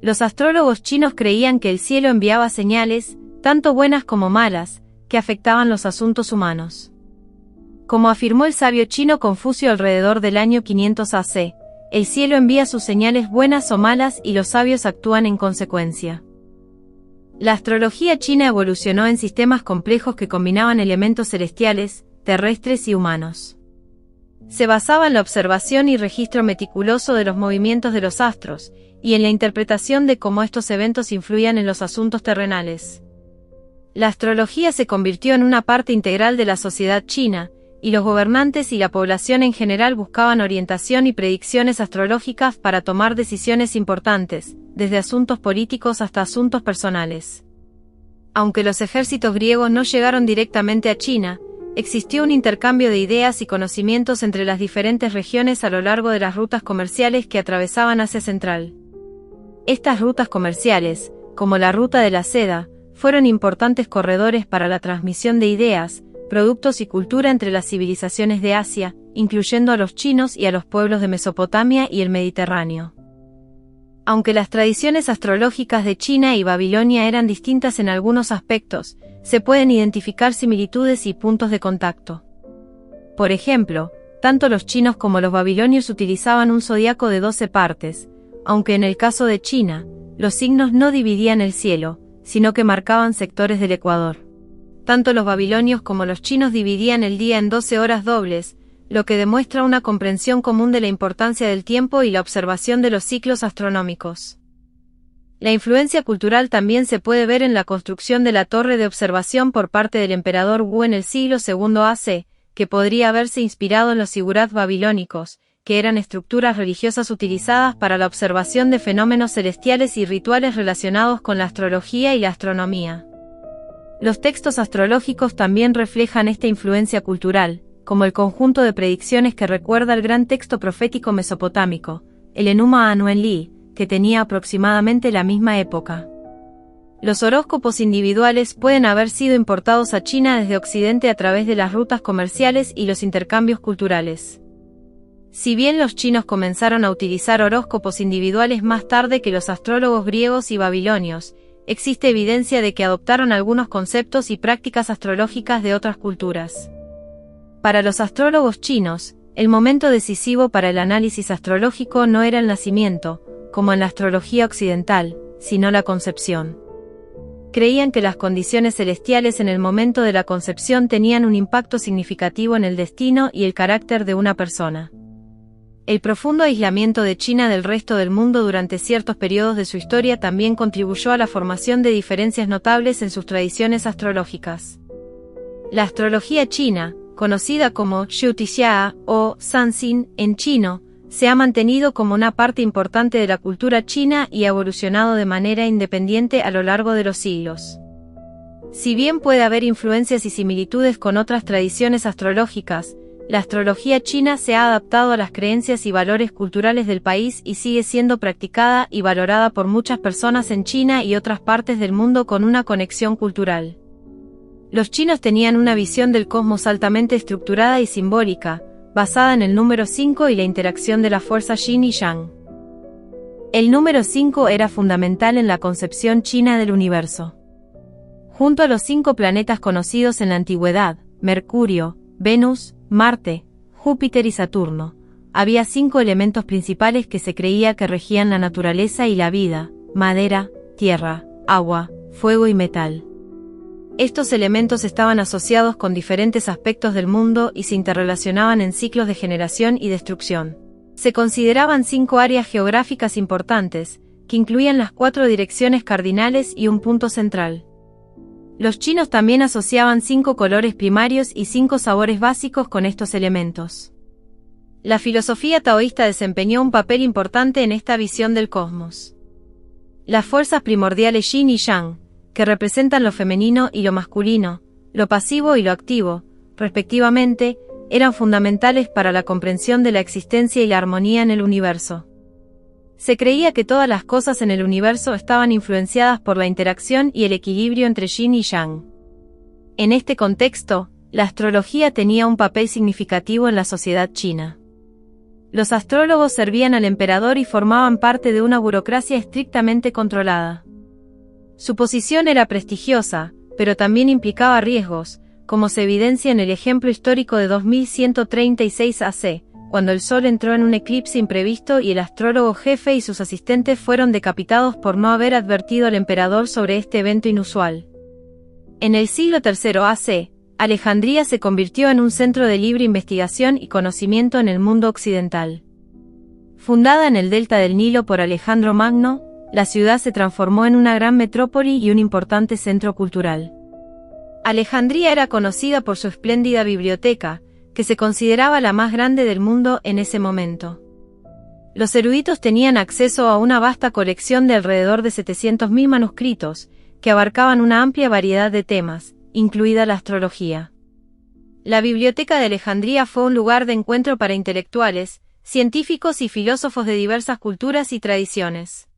Los astrólogos chinos creían que el cielo enviaba señales, tanto buenas como malas, que afectaban los asuntos humanos. Como afirmó el sabio chino Confucio alrededor del año 500 AC, el cielo envía sus señales buenas o malas y los sabios actúan en consecuencia. La astrología china evolucionó en sistemas complejos que combinaban elementos celestiales, terrestres y humanos. Se basaba en la observación y registro meticuloso de los movimientos de los astros, y en la interpretación de cómo estos eventos influían en los asuntos terrenales. La astrología se convirtió en una parte integral de la sociedad china, y los gobernantes y la población en general buscaban orientación y predicciones astrológicas para tomar decisiones importantes, desde asuntos políticos hasta asuntos personales. Aunque los ejércitos griegos no llegaron directamente a China, existió un intercambio de ideas y conocimientos entre las diferentes regiones a lo largo de las rutas comerciales que atravesaban Asia Central. Estas rutas comerciales, como la Ruta de la Seda, fueron importantes corredores para la transmisión de ideas, productos y cultura entre las civilizaciones de Asia, incluyendo a los chinos y a los pueblos de Mesopotamia y el Mediterráneo. Aunque las tradiciones astrológicas de China y Babilonia eran distintas en algunos aspectos, se pueden identificar similitudes y puntos de contacto. Por ejemplo, tanto los chinos como los babilonios utilizaban un zodiaco de 12 partes, aunque en el caso de China, los signos no dividían el cielo, sino que marcaban sectores del ecuador. Tanto los babilonios como los chinos dividían el día en 12 horas dobles, lo que demuestra una comprensión común de la importancia del tiempo y la observación de los ciclos astronómicos. La influencia cultural también se puede ver en la construcción de la torre de observación por parte del emperador Wu en el siglo II AC, que podría haberse inspirado en los zigurats babilónicos, que eran estructuras religiosas utilizadas para la observación de fenómenos celestiales y rituales relacionados con la astrología y la astronomía. Los textos astrológicos también reflejan esta influencia cultural, como el conjunto de predicciones que recuerda el gran texto profético mesopotámico, el Enuma Anu-Enlil, que tenía aproximadamente la misma época. Los horóscopos individuales pueden haber sido importados a China desde Occidente a través de las rutas comerciales y los intercambios culturales. Si bien los chinos comenzaron a utilizar horóscopos individuales más tarde que los astrólogos griegos y babilonios, existe evidencia de que adoptaron algunos conceptos y prácticas astrológicas de otras culturas. Para los astrólogos chinos, el momento decisivo para el análisis astrológico no era el nacimiento, como en la astrología occidental, sino la concepción. Creían que las condiciones celestiales en el momento de la concepción tenían un impacto significativo en el destino y el carácter de una persona. El profundo aislamiento de China del resto del mundo durante ciertos periodos de su historia también contribuyó a la formación de diferencias notables en sus tradiciones astrológicas. La astrología china, conocida como Xu Tixia o Sanxin en chino, se ha mantenido como una parte importante de la cultura china y ha evolucionado de manera independiente a lo largo de los siglos. Si bien puede haber influencias y similitudes con otras tradiciones astrológicas, la astrología china se ha adaptado a las creencias y valores culturales del país y sigue siendo practicada y valorada por muchas personas en China y otras partes del mundo con una conexión cultural. Los chinos tenían una visión del cosmos altamente estructurada y simbólica, basada en el número 5 y la interacción de la fuerza yin y yang. El número 5 era fundamental en la concepción china del universo. Junto a los 5 planetas conocidos en la antigüedad, Mercurio, Venus, Marte, Júpiter y Saturno, había 5 elementos principales que se creía que regían la naturaleza y la vida: madera, tierra, agua, fuego y metal. Estos elementos estaban asociados con diferentes aspectos del mundo y se interrelacionaban en ciclos de generación y destrucción. Se consideraban 5 áreas geográficas importantes, que incluían las 4 direcciones cardinales y un punto central. Los chinos también asociaban 5 colores primarios y 5 sabores básicos con estos elementos. La filosofía taoísta desempeñó un papel importante en esta visión del cosmos. Las fuerzas primordiales yin y yang, que representan lo femenino y lo masculino, lo pasivo y lo activo, respectivamente, eran fundamentales para la comprensión de la existencia y la armonía en el universo. Se creía que todas las cosas en el universo estaban influenciadas por la interacción y el equilibrio entre yin y yang. En este contexto, la astrología tenía un papel significativo en la sociedad china. Los astrólogos servían al emperador y formaban parte de una burocracia estrictamente controlada. Su posición era prestigiosa, pero también implicaba riesgos, como se evidencia en el ejemplo histórico de 2136 AC, cuando el Sol entró en un eclipse imprevisto y el astrólogo jefe y sus asistentes fueron decapitados por no haber advertido al emperador sobre este evento inusual. En el siglo III AC, Alejandría se convirtió en un centro de libre investigación y conocimiento en el mundo occidental. Fundada en el delta del Nilo por Alejandro Magno, la ciudad se transformó en una gran metrópoli y un importante centro cultural. Alejandría era conocida por su espléndida biblioteca, que se consideraba la más grande del mundo en ese momento. Los eruditos tenían acceso a una vasta colección de alrededor de 700.000 manuscritos, que abarcaban una amplia variedad de temas, incluida la astrología. La Biblioteca de Alejandría fue un lugar de encuentro para intelectuales, científicos y filósofos de diversas culturas y tradiciones.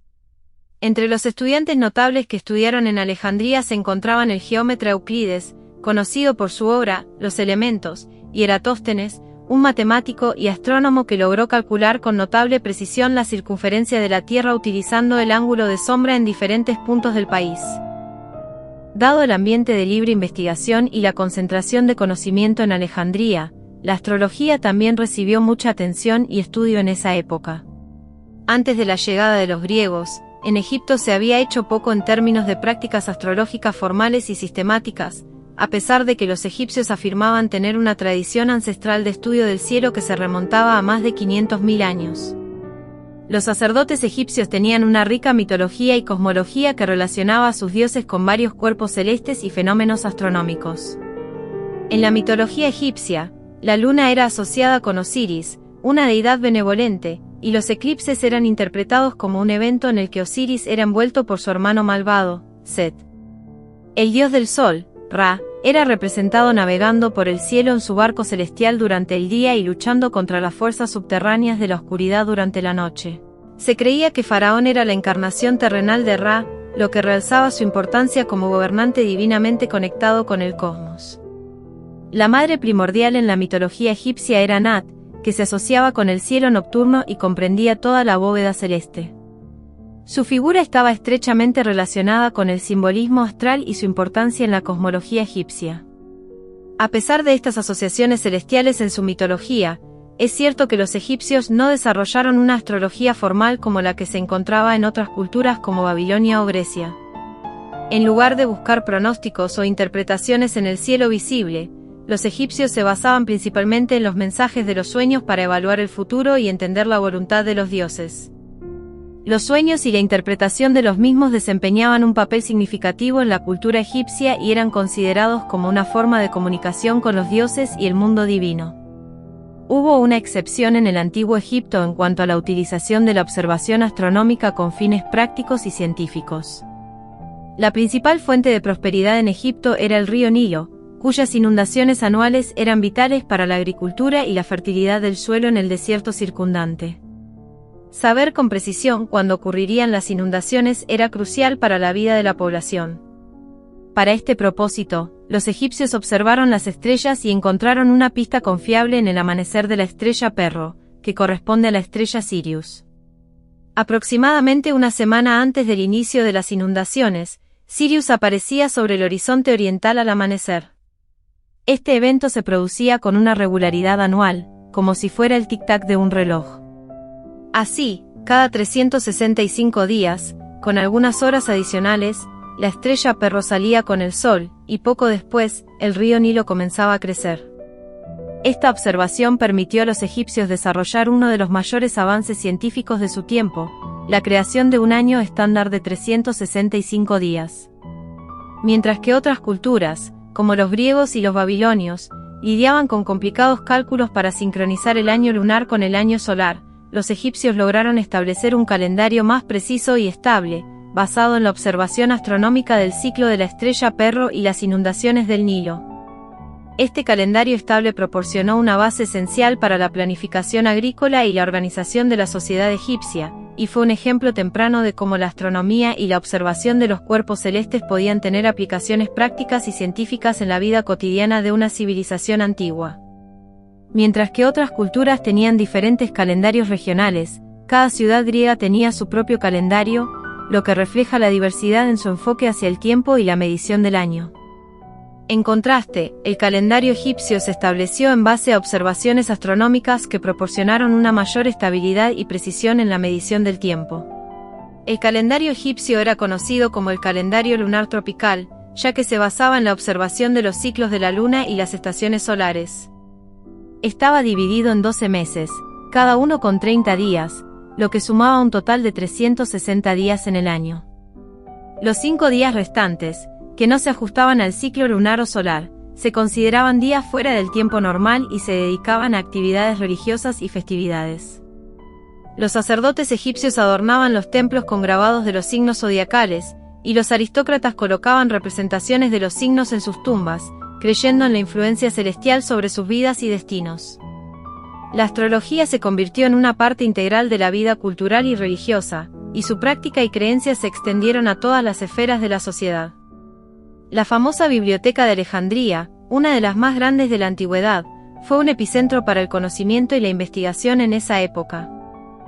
Entre los estudiantes notables que estudiaron en Alejandría se encontraban el geómetra Euclides, conocido por su obra Los Elementos, y Eratóstenes, un matemático y astrónomo que logró calcular con notable precisión la circunferencia de la Tierra utilizando el ángulo de sombra en diferentes puntos del país. Dado el ambiente de libre investigación y la concentración de conocimiento en Alejandría, la astrología también recibió mucha atención y estudio en esa época. Antes de la llegada de los griegos, en Egipto se había hecho poco en términos de prácticas astrológicas formales y sistemáticas, a pesar de que los egipcios afirmaban tener una tradición ancestral de estudio del cielo que se remontaba a más de 500.000 años. Los sacerdotes egipcios tenían una rica mitología y cosmología que relacionaba a sus dioses con varios cuerpos celestes y fenómenos astronómicos. En la mitología egipcia, la luna era asociada con Osiris, una deidad benevolente, y los eclipses eran interpretados como un evento en el que Osiris era envuelto por su hermano malvado, Set. El dios del sol, Ra, era representado navegando por el cielo en su barco celestial durante el día y luchando contra las fuerzas subterráneas de la oscuridad durante la noche. Se creía que Faraón era la encarnación terrenal de Ra, lo que realzaba su importancia como gobernante divinamente conectado con el cosmos. La madre primordial en la mitología egipcia era Nat, que se asociaba con el cielo nocturno y comprendía toda la bóveda celeste. Su figura estaba estrechamente relacionada con el simbolismo astral y su importancia en la cosmología egipcia. A pesar de estas asociaciones celestiales en su mitología, es cierto que los egipcios no desarrollaron una astrología formal como la que se encontraba en otras culturas como Babilonia o Grecia. En lugar de buscar pronósticos o interpretaciones en el cielo visible, los egipcios se basaban principalmente en los mensajes de los sueños para evaluar el futuro y entender la voluntad de los dioses. Los sueños y la interpretación de los mismos desempeñaban un papel significativo en la cultura egipcia y eran considerados como una forma de comunicación con los dioses y el mundo divino. Hubo una excepción en el Antiguo Egipto en cuanto a la utilización de la observación astronómica con fines prácticos y científicos. La principal fuente de prosperidad en Egipto era el río Nilo, cuyas inundaciones anuales eran vitales para la agricultura y la fertilidad del suelo en el desierto circundante. Saber con precisión cuándo ocurrirían las inundaciones era crucial para la vida de la población. Para este propósito, los egipcios observaron las estrellas y encontraron una pista confiable en el amanecer de la estrella Perro, que corresponde a la estrella Sirius. Aproximadamente una semana antes del inicio de las inundaciones, Sirius aparecía sobre el horizonte oriental al amanecer. Este evento se producía con una regularidad anual, como si fuera el tic-tac de un reloj. Así, cada 365 días, con algunas horas adicionales, la estrella Perro salía con el sol, y poco después, el río Nilo comenzaba a crecer. Esta observación permitió a los egipcios desarrollar uno de los mayores avances científicos de su tiempo, la creación de un año estándar de 365 días. Mientras que otras culturas, como los griegos y los babilonios, lidiaban con complicados cálculos para sincronizar el año lunar con el año solar, los egipcios lograron establecer un calendario más preciso y estable, basado en la observación astronómica del ciclo de la estrella Perro y las inundaciones del Nilo. Este calendario estable proporcionó una base esencial para la planificación agrícola y la organización de la sociedad egipcia, y fue un ejemplo temprano de cómo la astronomía y la observación de los cuerpos celestes podían tener aplicaciones prácticas y científicas en la vida cotidiana de una civilización antigua. Mientras que otras culturas tenían diferentes calendarios regionales, cada ciudad griega tenía su propio calendario, lo que refleja la diversidad en su enfoque hacia el tiempo y la medición del año. En contraste, el calendario egipcio se estableció en base a observaciones astronómicas que proporcionaron una mayor estabilidad y precisión en la medición del tiempo. El calendario egipcio era conocido como el calendario lunar tropical, ya que se basaba en la observación de los ciclos de la luna y las estaciones solares. Estaba dividido en 12 meses, cada uno con 30 días, lo que sumaba un total de 360 días en el año. Los 5 días restantes, que no se ajustaban al ciclo lunar o solar, se consideraban días fuera del tiempo normal y se dedicaban a actividades religiosas y festividades. Los sacerdotes egipcios adornaban los templos con grabados de los signos zodiacales, y los aristócratas colocaban representaciones de los signos en sus tumbas, creyendo en la influencia celestial sobre sus vidas y destinos. La astrología se convirtió en una parte integral de la vida cultural y religiosa, y su práctica y creencias se extendieron a todas las esferas de la sociedad. La famosa Biblioteca de Alejandría, una de las más grandes de la antigüedad, fue un epicentro para el conocimiento y la investigación en esa época.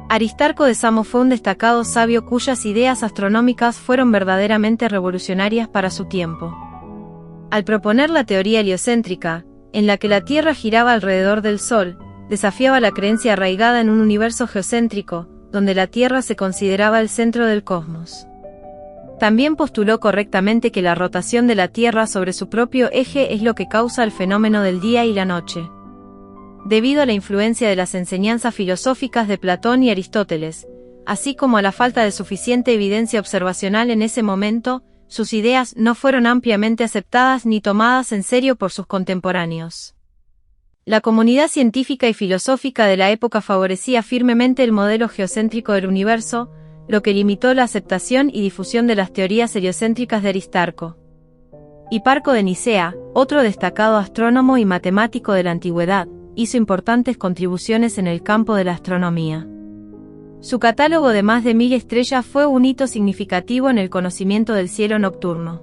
Aristarco de Samos fue un destacado sabio cuyas ideas astronómicas fueron verdaderamente revolucionarias para su tiempo. Al proponer la teoría heliocéntrica, en la que la Tierra giraba alrededor del Sol, desafiaba la creencia arraigada en un universo geocéntrico, donde la Tierra se consideraba el centro del cosmos. También postuló correctamente que la rotación de la Tierra sobre su propio eje es lo que causa el fenómeno del día y la noche. Debido a la influencia de las enseñanzas filosóficas de Platón y Aristóteles, así como a la falta de suficiente evidencia observacional en ese momento, sus ideas no fueron ampliamente aceptadas ni tomadas en serio por sus contemporáneos. La comunidad científica y filosófica de la época favorecía firmemente el modelo geocéntrico del universo, lo que limitó la aceptación y difusión de las teorías heliocéntricas de Aristarco. Hiparco de Nicea, otro destacado astrónomo y matemático de la antigüedad, hizo importantes contribuciones en el campo de la astronomía. Su catálogo de más de 1000 estrellas fue un hito significativo en el conocimiento del cielo nocturno.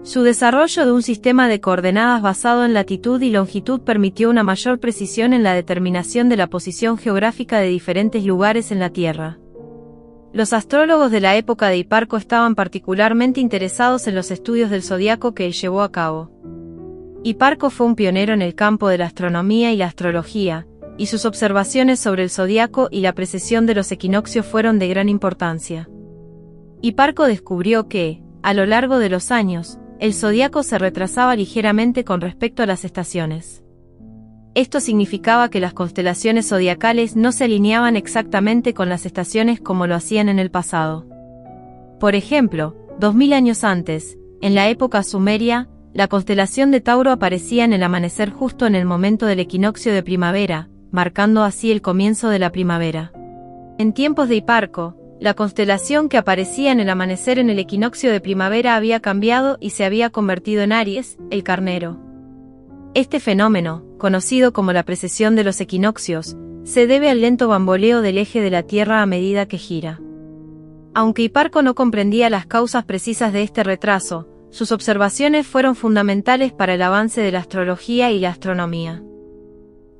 Su desarrollo de un sistema de coordenadas basado en latitud y longitud permitió una mayor precisión en la determinación de la posición geográfica de diferentes lugares en la Tierra. Los astrólogos de la época de Hiparco estaban particularmente interesados en los estudios del zodiaco que él llevó a cabo. Hiparco fue un pionero en el campo de la astronomía y la astrología, y sus observaciones sobre el zodiaco y la precesión de los equinoccios fueron de gran importancia. Hiparco descubrió que, a lo largo de los años, el zodiaco se retrasaba ligeramente con respecto a las estaciones. Esto significaba que las constelaciones zodiacales no se alineaban exactamente con las estaciones como lo hacían en el pasado. Por ejemplo, 2000 años antes, en la época sumeria, la constelación de Tauro aparecía en el amanecer justo en el momento del equinoccio de primavera, marcando así el comienzo de la primavera. En tiempos de Hiparco, la constelación que aparecía en el amanecer en el equinoccio de primavera había cambiado y se había convertido en Aries, el carnero. Este fenómeno, conocido como la precesión de los equinoccios, se debe al lento bamboleo del eje de la Tierra a medida que gira. Aunque Hiparco no comprendía las causas precisas de este retraso, sus observaciones fueron fundamentales para el avance de la astrología y la astronomía.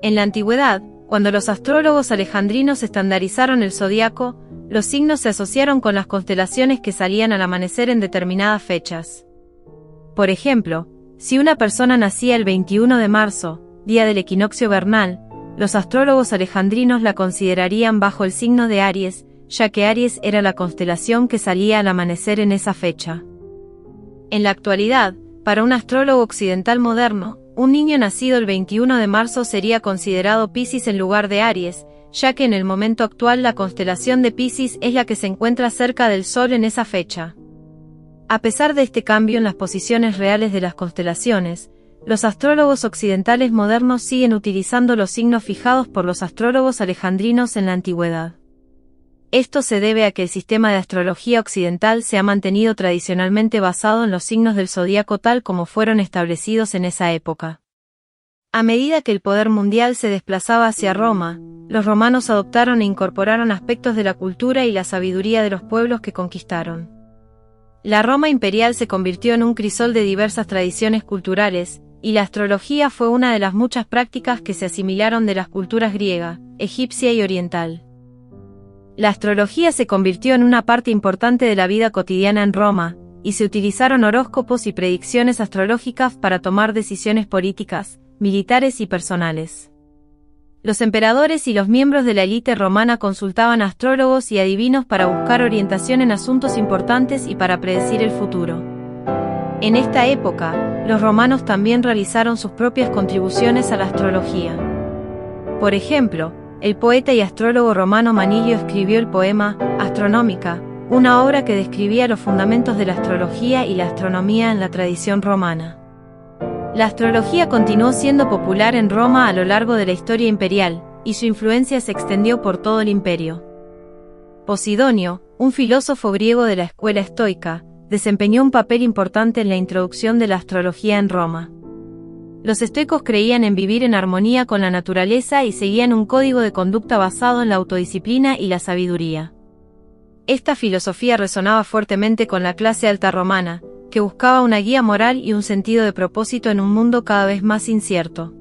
En la antigüedad, cuando los astrólogos alejandrinos estandarizaron el zodiaco, los signos se asociaron con las constelaciones que salían al amanecer en determinadas fechas. Por ejemplo, si una persona nacía el 21 de marzo, día del equinoccio vernal, los astrólogos alejandrinos la considerarían bajo el signo de Aries, ya que Aries era la constelación que salía al amanecer en esa fecha. En la actualidad, para un astrólogo occidental moderno, un niño nacido el 21 de marzo sería considerado Piscis en lugar de Aries, ya que en el momento actual la constelación de Piscis es la que se encuentra cerca del Sol en esa fecha. A pesar de este cambio en las posiciones reales de las constelaciones, los astrólogos occidentales modernos siguen utilizando los signos fijados por los astrólogos alejandrinos en la antigüedad. Esto se debe a que el sistema de astrología occidental se ha mantenido tradicionalmente basado en los signos del zodíaco tal como fueron establecidos en esa época. A medida que el poder mundial se desplazaba hacia Roma, los romanos adoptaron e incorporaron aspectos de la cultura y la sabiduría de los pueblos que conquistaron. La Roma imperial se convirtió en un crisol de diversas tradiciones culturales, y la astrología fue una de las muchas prácticas que se asimilaron de las culturas griega, egipcia y oriental. La astrología se convirtió en una parte importante de la vida cotidiana en Roma, y se utilizaron horóscopos y predicciones astrológicas para tomar decisiones políticas, militares y personales. Los emperadores y los miembros de la élite romana consultaban a astrólogos y adivinos para buscar orientación en asuntos importantes y para predecir el futuro. En esta época, los romanos también realizaron sus propias contribuciones a la astrología. Por ejemplo, el poeta y astrólogo romano Manilio escribió el poema Astronómica, una obra que describía los fundamentos de la astrología y la astronomía en la tradición romana. La astrología continuó siendo popular en Roma a lo largo de la historia imperial, y su influencia se extendió por todo el imperio. Posidonio, un filósofo griego de la escuela estoica, desempeñó un papel importante en la introducción de la astrología en Roma. Los estoicos creían en vivir en armonía con la naturaleza y seguían un código de conducta basado en la autodisciplina y la sabiduría. Esta filosofía resonaba fuertemente con la clase alta romana, que buscaba una guía moral y un sentido de propósito en un mundo cada vez más incierto.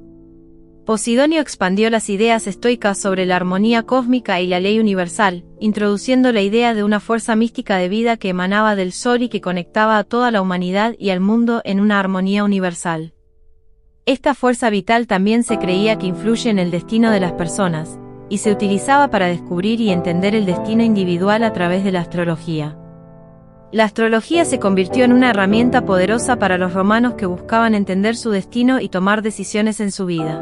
Posidonio expandió las ideas estoicas sobre la armonía cósmica y la ley universal, introduciendo la idea de una fuerza mística de vida que emanaba del Sol y que conectaba a toda la humanidad y al mundo en una armonía universal. Esta fuerza vital también se creía que influye en el destino de las personas, y se utilizaba para descubrir y entender el destino individual a través de la astrología. La astrología se convirtió en una herramienta poderosa para los romanos que buscaban entender su destino y tomar decisiones en su vida.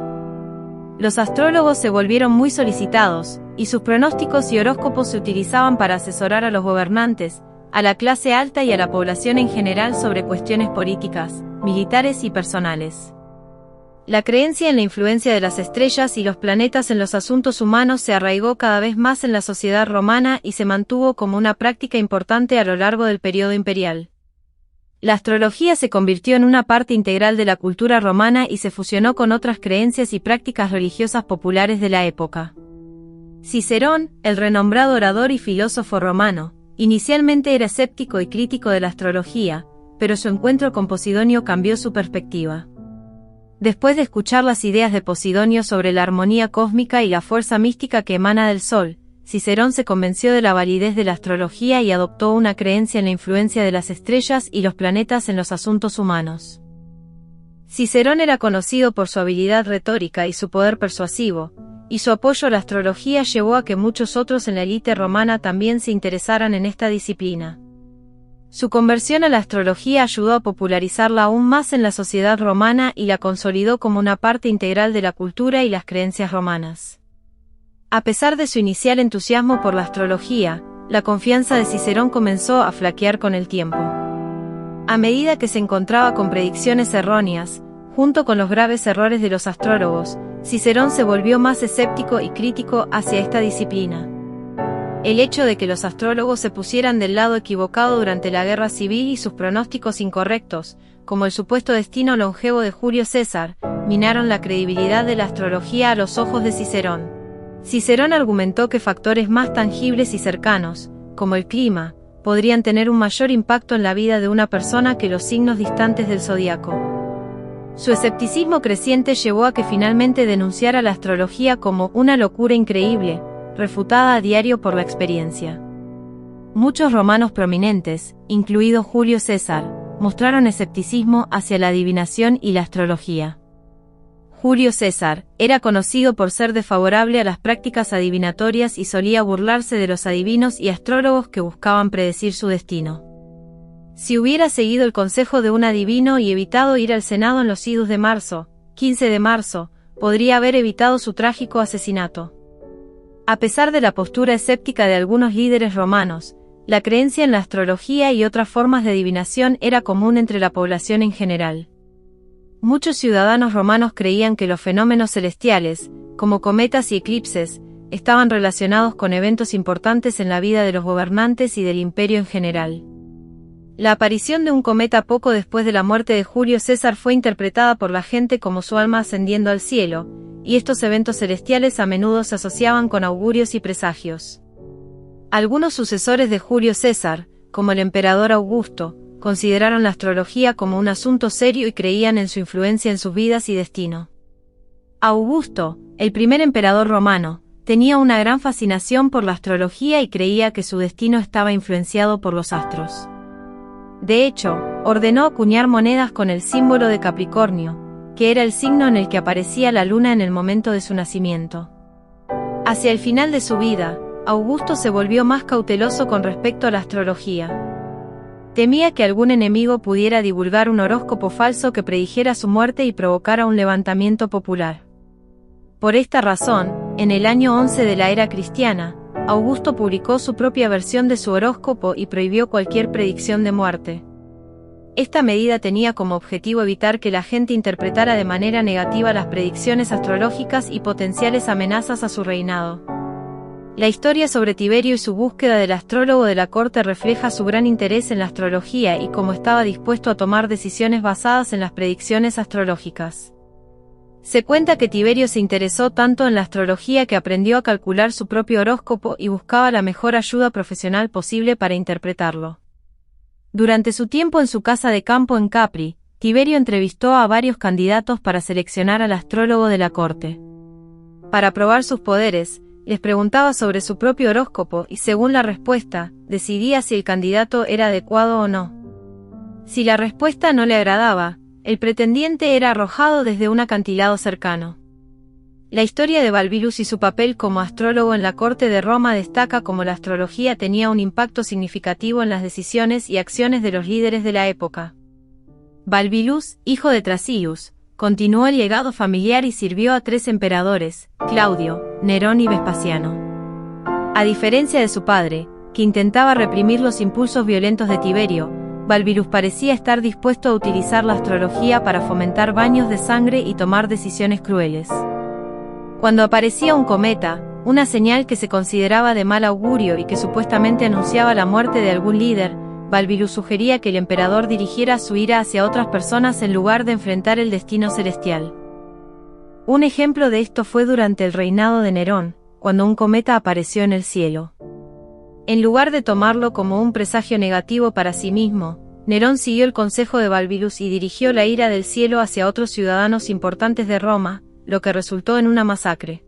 Los astrólogos se volvieron muy solicitados, y sus pronósticos y horóscopos se utilizaban para asesorar a los gobernantes, a la clase alta y a la población en general sobre cuestiones políticas, militares y personales. La creencia en la influencia de las estrellas y los planetas en los asuntos humanos se arraigó cada vez más en la sociedad romana y se mantuvo como una práctica importante a lo largo del periodo imperial. La astrología se convirtió en una parte integral de la cultura romana y se fusionó con otras creencias y prácticas religiosas populares de la época. Cicerón, el renombrado orador y filósofo romano, inicialmente era escéptico y crítico de la astrología, pero su encuentro con Posidonio cambió su perspectiva. Después de escuchar las ideas de Posidonio sobre la armonía cósmica y la fuerza mística que emana del Sol, Cicerón se convenció de la validez de la astrología y adoptó una creencia en la influencia de las estrellas y los planetas en los asuntos humanos. Cicerón era conocido por su habilidad retórica y su poder persuasivo, y su apoyo a la astrología llevó a que muchos otros en la élite romana también se interesaran en esta disciplina. Su conversión a la astrología ayudó a popularizarla aún más en la sociedad romana y la consolidó como una parte integral de la cultura y las creencias romanas. A pesar de su inicial entusiasmo por la astrología, la confianza de Cicerón comenzó a flaquear con el tiempo. A medida que se encontraba con predicciones erróneas, junto con los graves errores de los astrólogos, Cicerón se volvió más escéptico y crítico hacia esta disciplina. El hecho de que los astrólogos se pusieran del lado equivocado durante la guerra civil y sus pronósticos incorrectos, como el supuesto destino longevo de Julio César, minaron la credibilidad de la astrología a los ojos de Cicerón. Cicerón argumentó que factores más tangibles y cercanos, como el clima, podrían tener un mayor impacto en la vida de una persona que los signos distantes del zodiaco. Su escepticismo creciente llevó a que finalmente denunciara la astrología como una locura increíble, refutada a diario por la experiencia. Muchos romanos prominentes, incluido Julio César, mostraron escepticismo hacia la adivinación y la astrología. Julio César era conocido por ser desfavorable a las prácticas adivinatorias y solía burlarse de los adivinos y astrólogos que buscaban predecir su destino. Si hubiera seguido el consejo de un adivino y evitado ir al Senado en los idus de marzo, 15 de marzo, podría haber evitado su trágico asesinato. A pesar de la postura escéptica de algunos líderes romanos, la creencia en la astrología y otras formas de adivinación era común entre la población en general. Muchos ciudadanos romanos creían que los fenómenos celestiales, como cometas y eclipses, estaban relacionados con eventos importantes en la vida de los gobernantes y del imperio en general. La aparición de un cometa poco después de la muerte de Julio César fue interpretada por la gente como su alma ascendiendo al cielo, y estos eventos celestiales a menudo se asociaban con augurios y presagios. Algunos sucesores de Julio César, como el emperador Augusto, consideraron la astrología como un asunto serio y creían en su influencia en sus vidas y destino. Augusto, el primer emperador romano, tenía una gran fascinación por la astrología y creía que su destino estaba influenciado por los astros. De hecho, ordenó acuñar monedas con el símbolo de Capricornio, que era el signo en el que aparecía la luna en el momento de su nacimiento. Hacia el final de su vida, Augusto se volvió más cauteloso con respecto a la astrología. Temía que algún enemigo pudiera divulgar un horóscopo falso que predijera su muerte y provocara un levantamiento popular. Por esta razón, en el año 11 de la era cristiana, Augusto publicó su propia versión de su horóscopo y prohibió cualquier predicción de muerte. Esta medida tenía como objetivo evitar que la gente interpretara de manera negativa las predicciones astrológicas y potenciales amenazas a su reinado. La historia sobre Tiberio y su búsqueda del astrólogo de la corte refleja su gran interés en la astrología y cómo estaba dispuesto a tomar decisiones basadas en las predicciones astrológicas. Se cuenta que Tiberio se interesó tanto en la astrología que aprendió a calcular su propio horóscopo y buscaba la mejor ayuda profesional posible para interpretarlo. Durante su tiempo en su casa de campo en Capri, Tiberio entrevistó a varios candidatos para seleccionar al astrólogo de la corte. Para probar sus poderes, les preguntaba sobre su propio horóscopo y según la respuesta, decidía si el candidato era adecuado o no. Si la respuesta no le agradaba, el pretendiente era arrojado desde un acantilado cercano. La historia de Balbillus y su papel como astrólogo en la corte de Roma destaca cómo la astrología tenía un impacto significativo en las decisiones y acciones de los líderes de la época. Balbillus, hijo de Trasius, continuó el legado familiar y sirvió a 3 emperadores, Claudio, Nerón y Vespasiano. A diferencia de su padre, que intentaba reprimir los impulsos violentos de Tiberio, Balbillus parecía estar dispuesto a utilizar la astrología para fomentar baños de sangre y tomar decisiones crueles. Cuando aparecía un cometa, una señal que se consideraba de mal augurio y que supuestamente anunciaba la muerte de algún líder, Balbillus sugería que el emperador dirigiera su ira hacia otras personas en lugar de enfrentar el destino celestial. Un ejemplo de esto fue durante el reinado de Nerón, cuando un cometa apareció en el cielo. En lugar de tomarlo como un presagio negativo para sí mismo, Nerón siguió el consejo de Balbillus y dirigió la ira del cielo hacia otros ciudadanos importantes de Roma, lo que resultó en una masacre.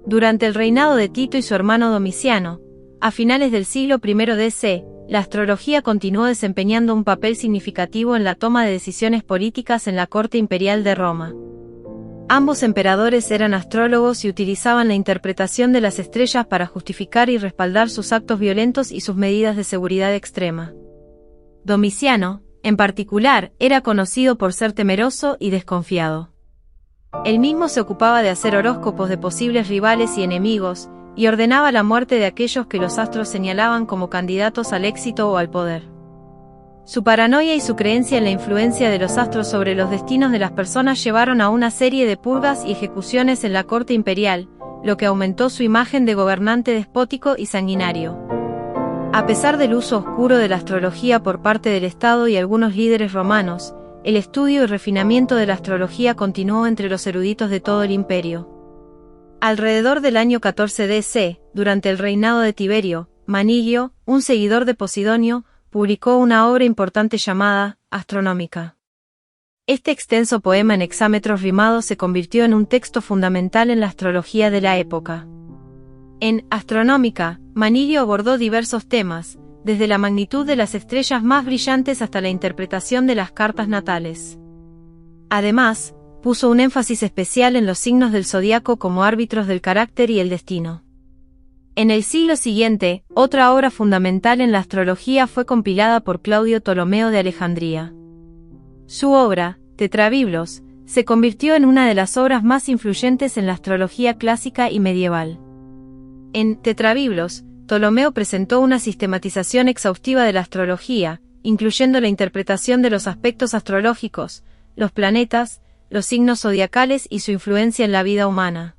Durante el reinado de Tito y su hermano Domiciano, a finales del siglo I d.C., la astrología continuó desempeñando un papel significativo en la toma de decisiones políticas en la corte imperial de Roma. Ambos emperadores eran astrólogos y utilizaban la interpretación de las estrellas para justificar y respaldar sus actos violentos y sus medidas de seguridad extrema. Domiciano, en particular, era conocido por ser temeroso y desconfiado. Él mismo se ocupaba de hacer horóscopos de posibles rivales y enemigos, y ordenaba la muerte de aquellos que los astros señalaban como candidatos al éxito o al poder. Su paranoia y su creencia en la influencia de los astros sobre los destinos de las personas llevaron a una serie de purgas y ejecuciones en la corte imperial, lo que aumentó su imagen de gobernante despótico y sanguinario. A pesar del uso oscuro de la astrología por parte del Estado y algunos líderes romanos, el estudio y refinamiento de la astrología continuó entre los eruditos de todo el imperio. Alrededor del año 14 DC, durante el reinado de Tiberio, Manilio, un seguidor de Posidonio, publicó una obra importante llamada Astronómica. Este extenso poema en hexámetros rimados se convirtió en un texto fundamental en la astrología de la época. En Astronómica, Manilio abordó diversos temas, desde la magnitud de las estrellas más brillantes hasta la interpretación de las cartas natales. Además, puso un énfasis especial en los signos del zodiaco como árbitros del carácter y el destino. En el siglo siguiente, otra obra fundamental en la astrología fue compilada por Claudio Ptolomeo de Alejandría. Su obra, Tetrabiblos, se convirtió en una de las obras más influyentes en la astrología clásica y medieval. En Tetrabiblos, Ptolomeo presentó una sistematización exhaustiva de la astrología, incluyendo la interpretación de los aspectos astrológicos, los planetas, los signos zodiacales y su influencia en la vida humana.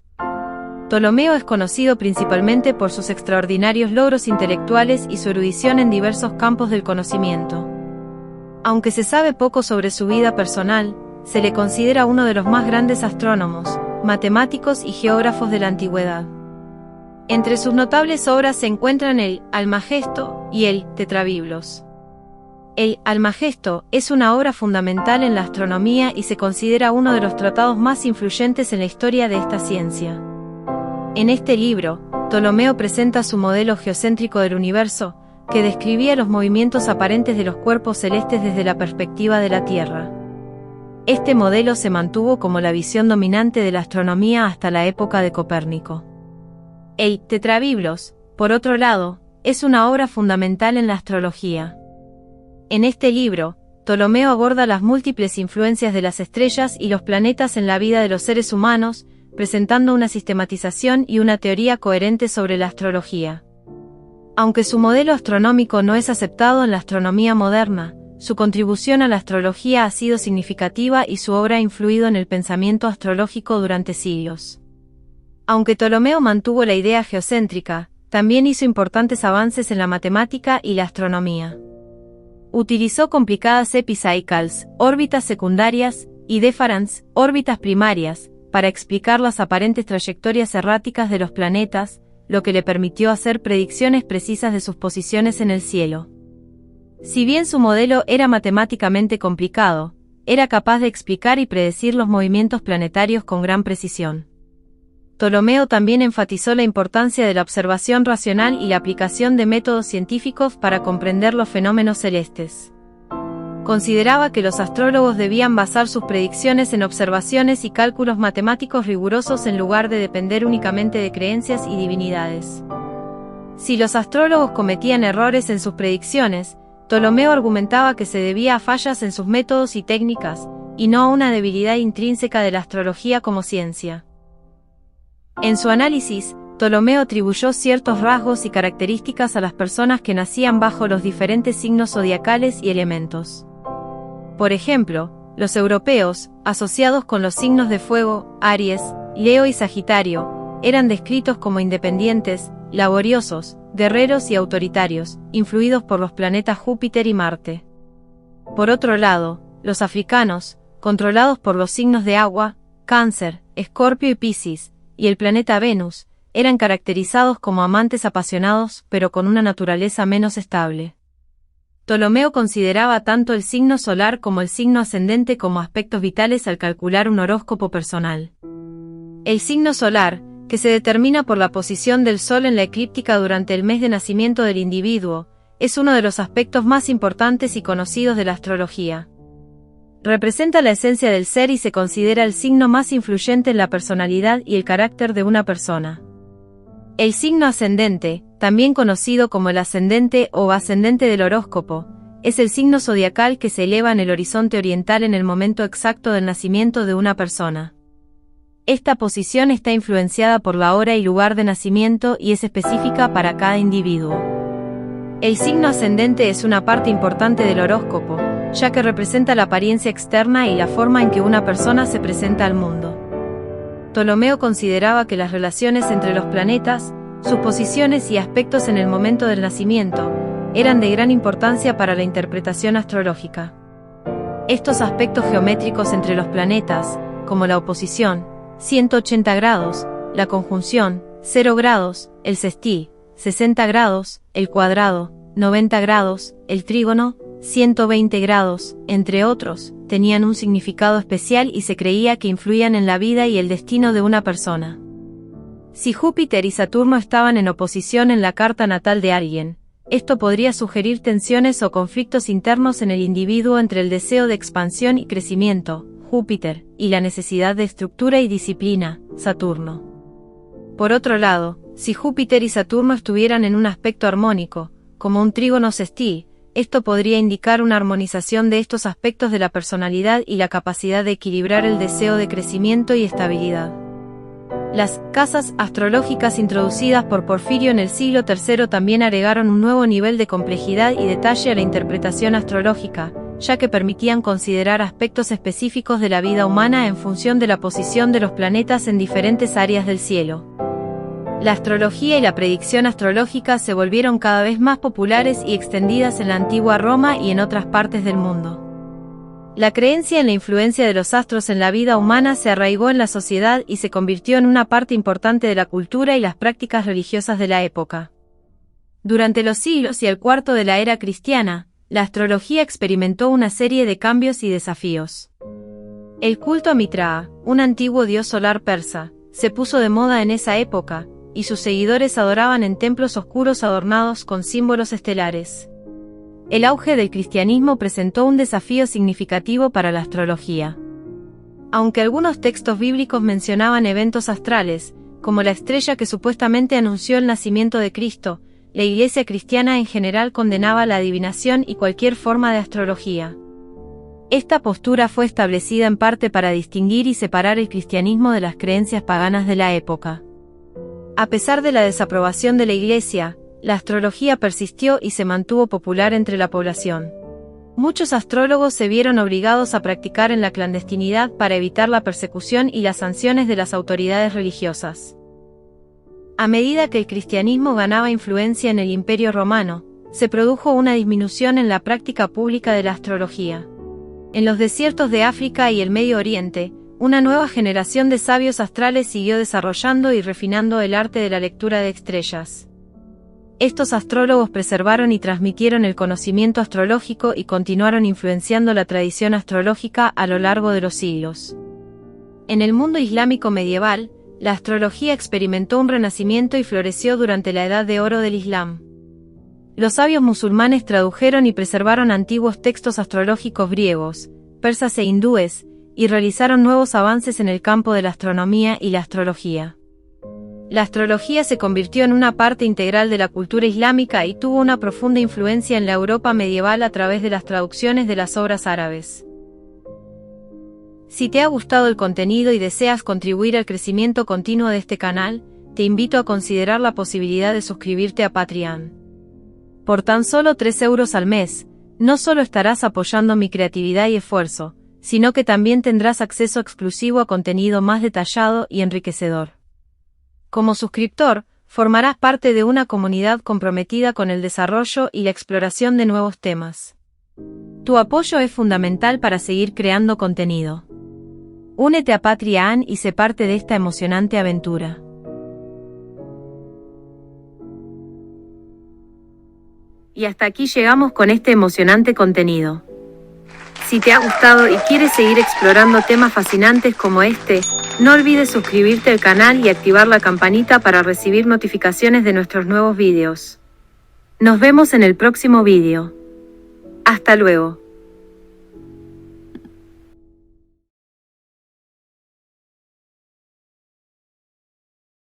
Ptolomeo es conocido principalmente por sus extraordinarios logros intelectuales y su erudición en diversos campos del conocimiento. Aunque se sabe poco sobre su vida personal, se le considera uno de los más grandes astrónomos, matemáticos y geógrafos de la antigüedad. Entre sus notables obras se encuentran el Almagesto y el Tetrabiblos. El Almagesto es una obra fundamental en la astronomía y se considera uno de los tratados más influyentes en la historia de esta ciencia. En este libro, Ptolomeo presenta su modelo geocéntrico del universo, que describía los movimientos aparentes de los cuerpos celestes desde la perspectiva de la Tierra. Este modelo se mantuvo como la visión dominante de la astronomía hasta la época de Copérnico. El Tetrabiblos, por otro lado, es una obra fundamental en la astrología. En este libro, Ptolomeo aborda las múltiples influencias de las estrellas y los planetas en la vida de los seres humanos, presentando una sistematización y una teoría coherente sobre la astrología. Aunque su modelo astronómico no es aceptado en la astronomía moderna, su contribución a la astrología ha sido significativa y su obra ha influido en el pensamiento astrológico durante siglos. Aunque Ptolomeo mantuvo la idea geocéntrica, también hizo importantes avances en la matemática y la astronomía. Utilizó complicadas epicycles, órbitas secundarias, y deferens, órbitas primarias, para explicar las aparentes trayectorias erráticas de los planetas, lo que le permitió hacer predicciones precisas de sus posiciones en el cielo. Si bien su modelo era matemáticamente complicado, era capaz de explicar y predecir los movimientos planetarios con gran precisión. Ptolomeo también enfatizó la importancia de la observación racional y la aplicación de métodos científicos para comprender los fenómenos celestes. Consideraba que los astrólogos debían basar sus predicciones en observaciones y cálculos matemáticos rigurosos en lugar de depender únicamente de creencias y divinidades. Si los astrólogos cometían errores en sus predicciones, Ptolomeo argumentaba que se debía a fallas en sus métodos y técnicas, y no a una debilidad intrínseca de la astrología como ciencia. En su análisis, Ptolomeo atribuyó ciertos rasgos y características a las personas que nacían bajo los diferentes signos zodiacales y elementos. Por ejemplo, los europeos, asociados con los signos de fuego, Aries, Leo y Sagitario, eran descritos como independientes, laboriosos, guerreros y autoritarios, influidos por los planetas Júpiter y Marte. Por otro lado, los africanos, controlados por los signos de agua, Cáncer, Escorpio y Piscis, y el planeta Venus, eran caracterizados como amantes apasionados pero con una naturaleza menos estable. Ptolomeo consideraba tanto el signo solar como el signo ascendente como aspectos vitales al calcular un horóscopo personal. El signo solar, que se determina por la posición del Sol en la eclíptica durante el mes de nacimiento del individuo, es uno de los aspectos más importantes y conocidos de la astrología. Representa la esencia del ser y se considera el signo más influyente en la personalidad y el carácter de una persona. El signo ascendente, también conocido como el ascendente o ascendente del horóscopo, es el signo zodiacal que se eleva en el horizonte oriental en el momento exacto del nacimiento de una persona. Esta posición está influenciada por la hora y lugar de nacimiento y es específica para cada individuo. El signo ascendente es una parte importante del horóscopo, ya que representa la apariencia externa y la forma en que una persona se presenta al mundo. Ptolomeo consideraba que las relaciones entre los planetas, sus posiciones y aspectos en el momento del nacimiento, eran de gran importancia para la interpretación astrológica. Estos aspectos geométricos entre los planetas, como la oposición, 180 grados, la conjunción, 0 grados, el sextil, 60 grados, el cuadrado, 90 grados, el trígono, 120 grados, entre otros, tenían un significado especial y se creía que influían en la vida y el destino de una persona. Si Júpiter y Saturno estaban en oposición en la carta natal de alguien, esto podría sugerir tensiones o conflictos internos en el individuo entre el deseo de expansión y crecimiento, Júpiter, y la necesidad de estructura y disciplina, Saturno. Por otro lado, si Júpiter y Saturno estuvieran en un aspecto armónico, como un trígono sextil, esto podría indicar una armonización de estos aspectos de la personalidad y la capacidad de equilibrar el deseo de crecimiento y estabilidad. Las casas astrológicas introducidas por Porfirio en el siglo III también agregaron un nuevo nivel de complejidad y detalle a la interpretación astrológica, ya que permitían considerar aspectos específicos de la vida humana en función de la posición de los planetas en diferentes áreas del cielo. La astrología y la predicción astrológica se volvieron cada vez más populares y extendidas en la antigua Roma y en otras partes del mundo. La creencia en la influencia de los astros en la vida humana se arraigó en la sociedad y se convirtió en una parte importante de la cultura y las prácticas religiosas de la época. Durante los siglos y el cuarto de la era cristiana, la astrología experimentó una serie de cambios y desafíos. El culto a Mitra, un antiguo dios solar persa, se puso de moda en esa época, y sus seguidores adoraban en templos oscuros adornados con símbolos estelares. El auge del cristianismo presentó un desafío significativo para la astrología. Aunque algunos textos bíblicos mencionaban eventos astrales, como la estrella que supuestamente anunció el nacimiento de Cristo, la Iglesia cristiana en general condenaba la adivinación y cualquier forma de astrología. Esta postura fue establecida en parte para distinguir y separar el cristianismo de las creencias paganas de la época. A pesar de la desaprobación de la Iglesia, la astrología persistió y se mantuvo popular entre la población. Muchos astrólogos se vieron obligados a practicar en la clandestinidad para evitar la persecución y las sanciones de las autoridades religiosas. A medida que el cristianismo ganaba influencia en el Imperio Romano, se produjo una disminución en la práctica pública de la astrología. En los desiertos de África y el Medio Oriente, una nueva generación de sabios astrales siguió desarrollando y refinando el arte de la lectura de estrellas. Estos astrólogos preservaron y transmitieron el conocimiento astrológico y continuaron influenciando la tradición astrológica a lo largo de los siglos. En el mundo islámico medieval, la astrología experimentó un renacimiento y floreció durante la Edad de Oro del Islam. Los sabios musulmanes tradujeron y preservaron antiguos textos astrológicos griegos, persas e hindúes, y realizaron nuevos avances en el campo de la astronomía y la astrología. La astrología se convirtió en una parte integral de la cultura islámica y tuvo una profunda influencia en la Europa medieval a través de las traducciones de las obras árabes. Si te ha gustado el contenido y deseas contribuir al crecimiento continuo de este canal, te invito a considerar la posibilidad de suscribirte a Patreon. Por tan solo 3 euros al mes, no solo estarás apoyando mi creatividad y esfuerzo, sino que también tendrás acceso exclusivo a contenido más detallado y enriquecedor. Como suscriptor, formarás parte de una comunidad comprometida con el desarrollo y la exploración de nuevos temas. Tu apoyo es fundamental para seguir creando contenido. Únete a Patreon y sé parte de esta emocionante aventura. Y hasta aquí llegamos con este emocionante contenido. Si te ha gustado y quieres seguir explorando temas fascinantes como este, no olvides suscribirte al canal y activar la campanita para recibir notificaciones de nuestros nuevos vídeos. Nos vemos en el próximo vídeo. Hasta luego.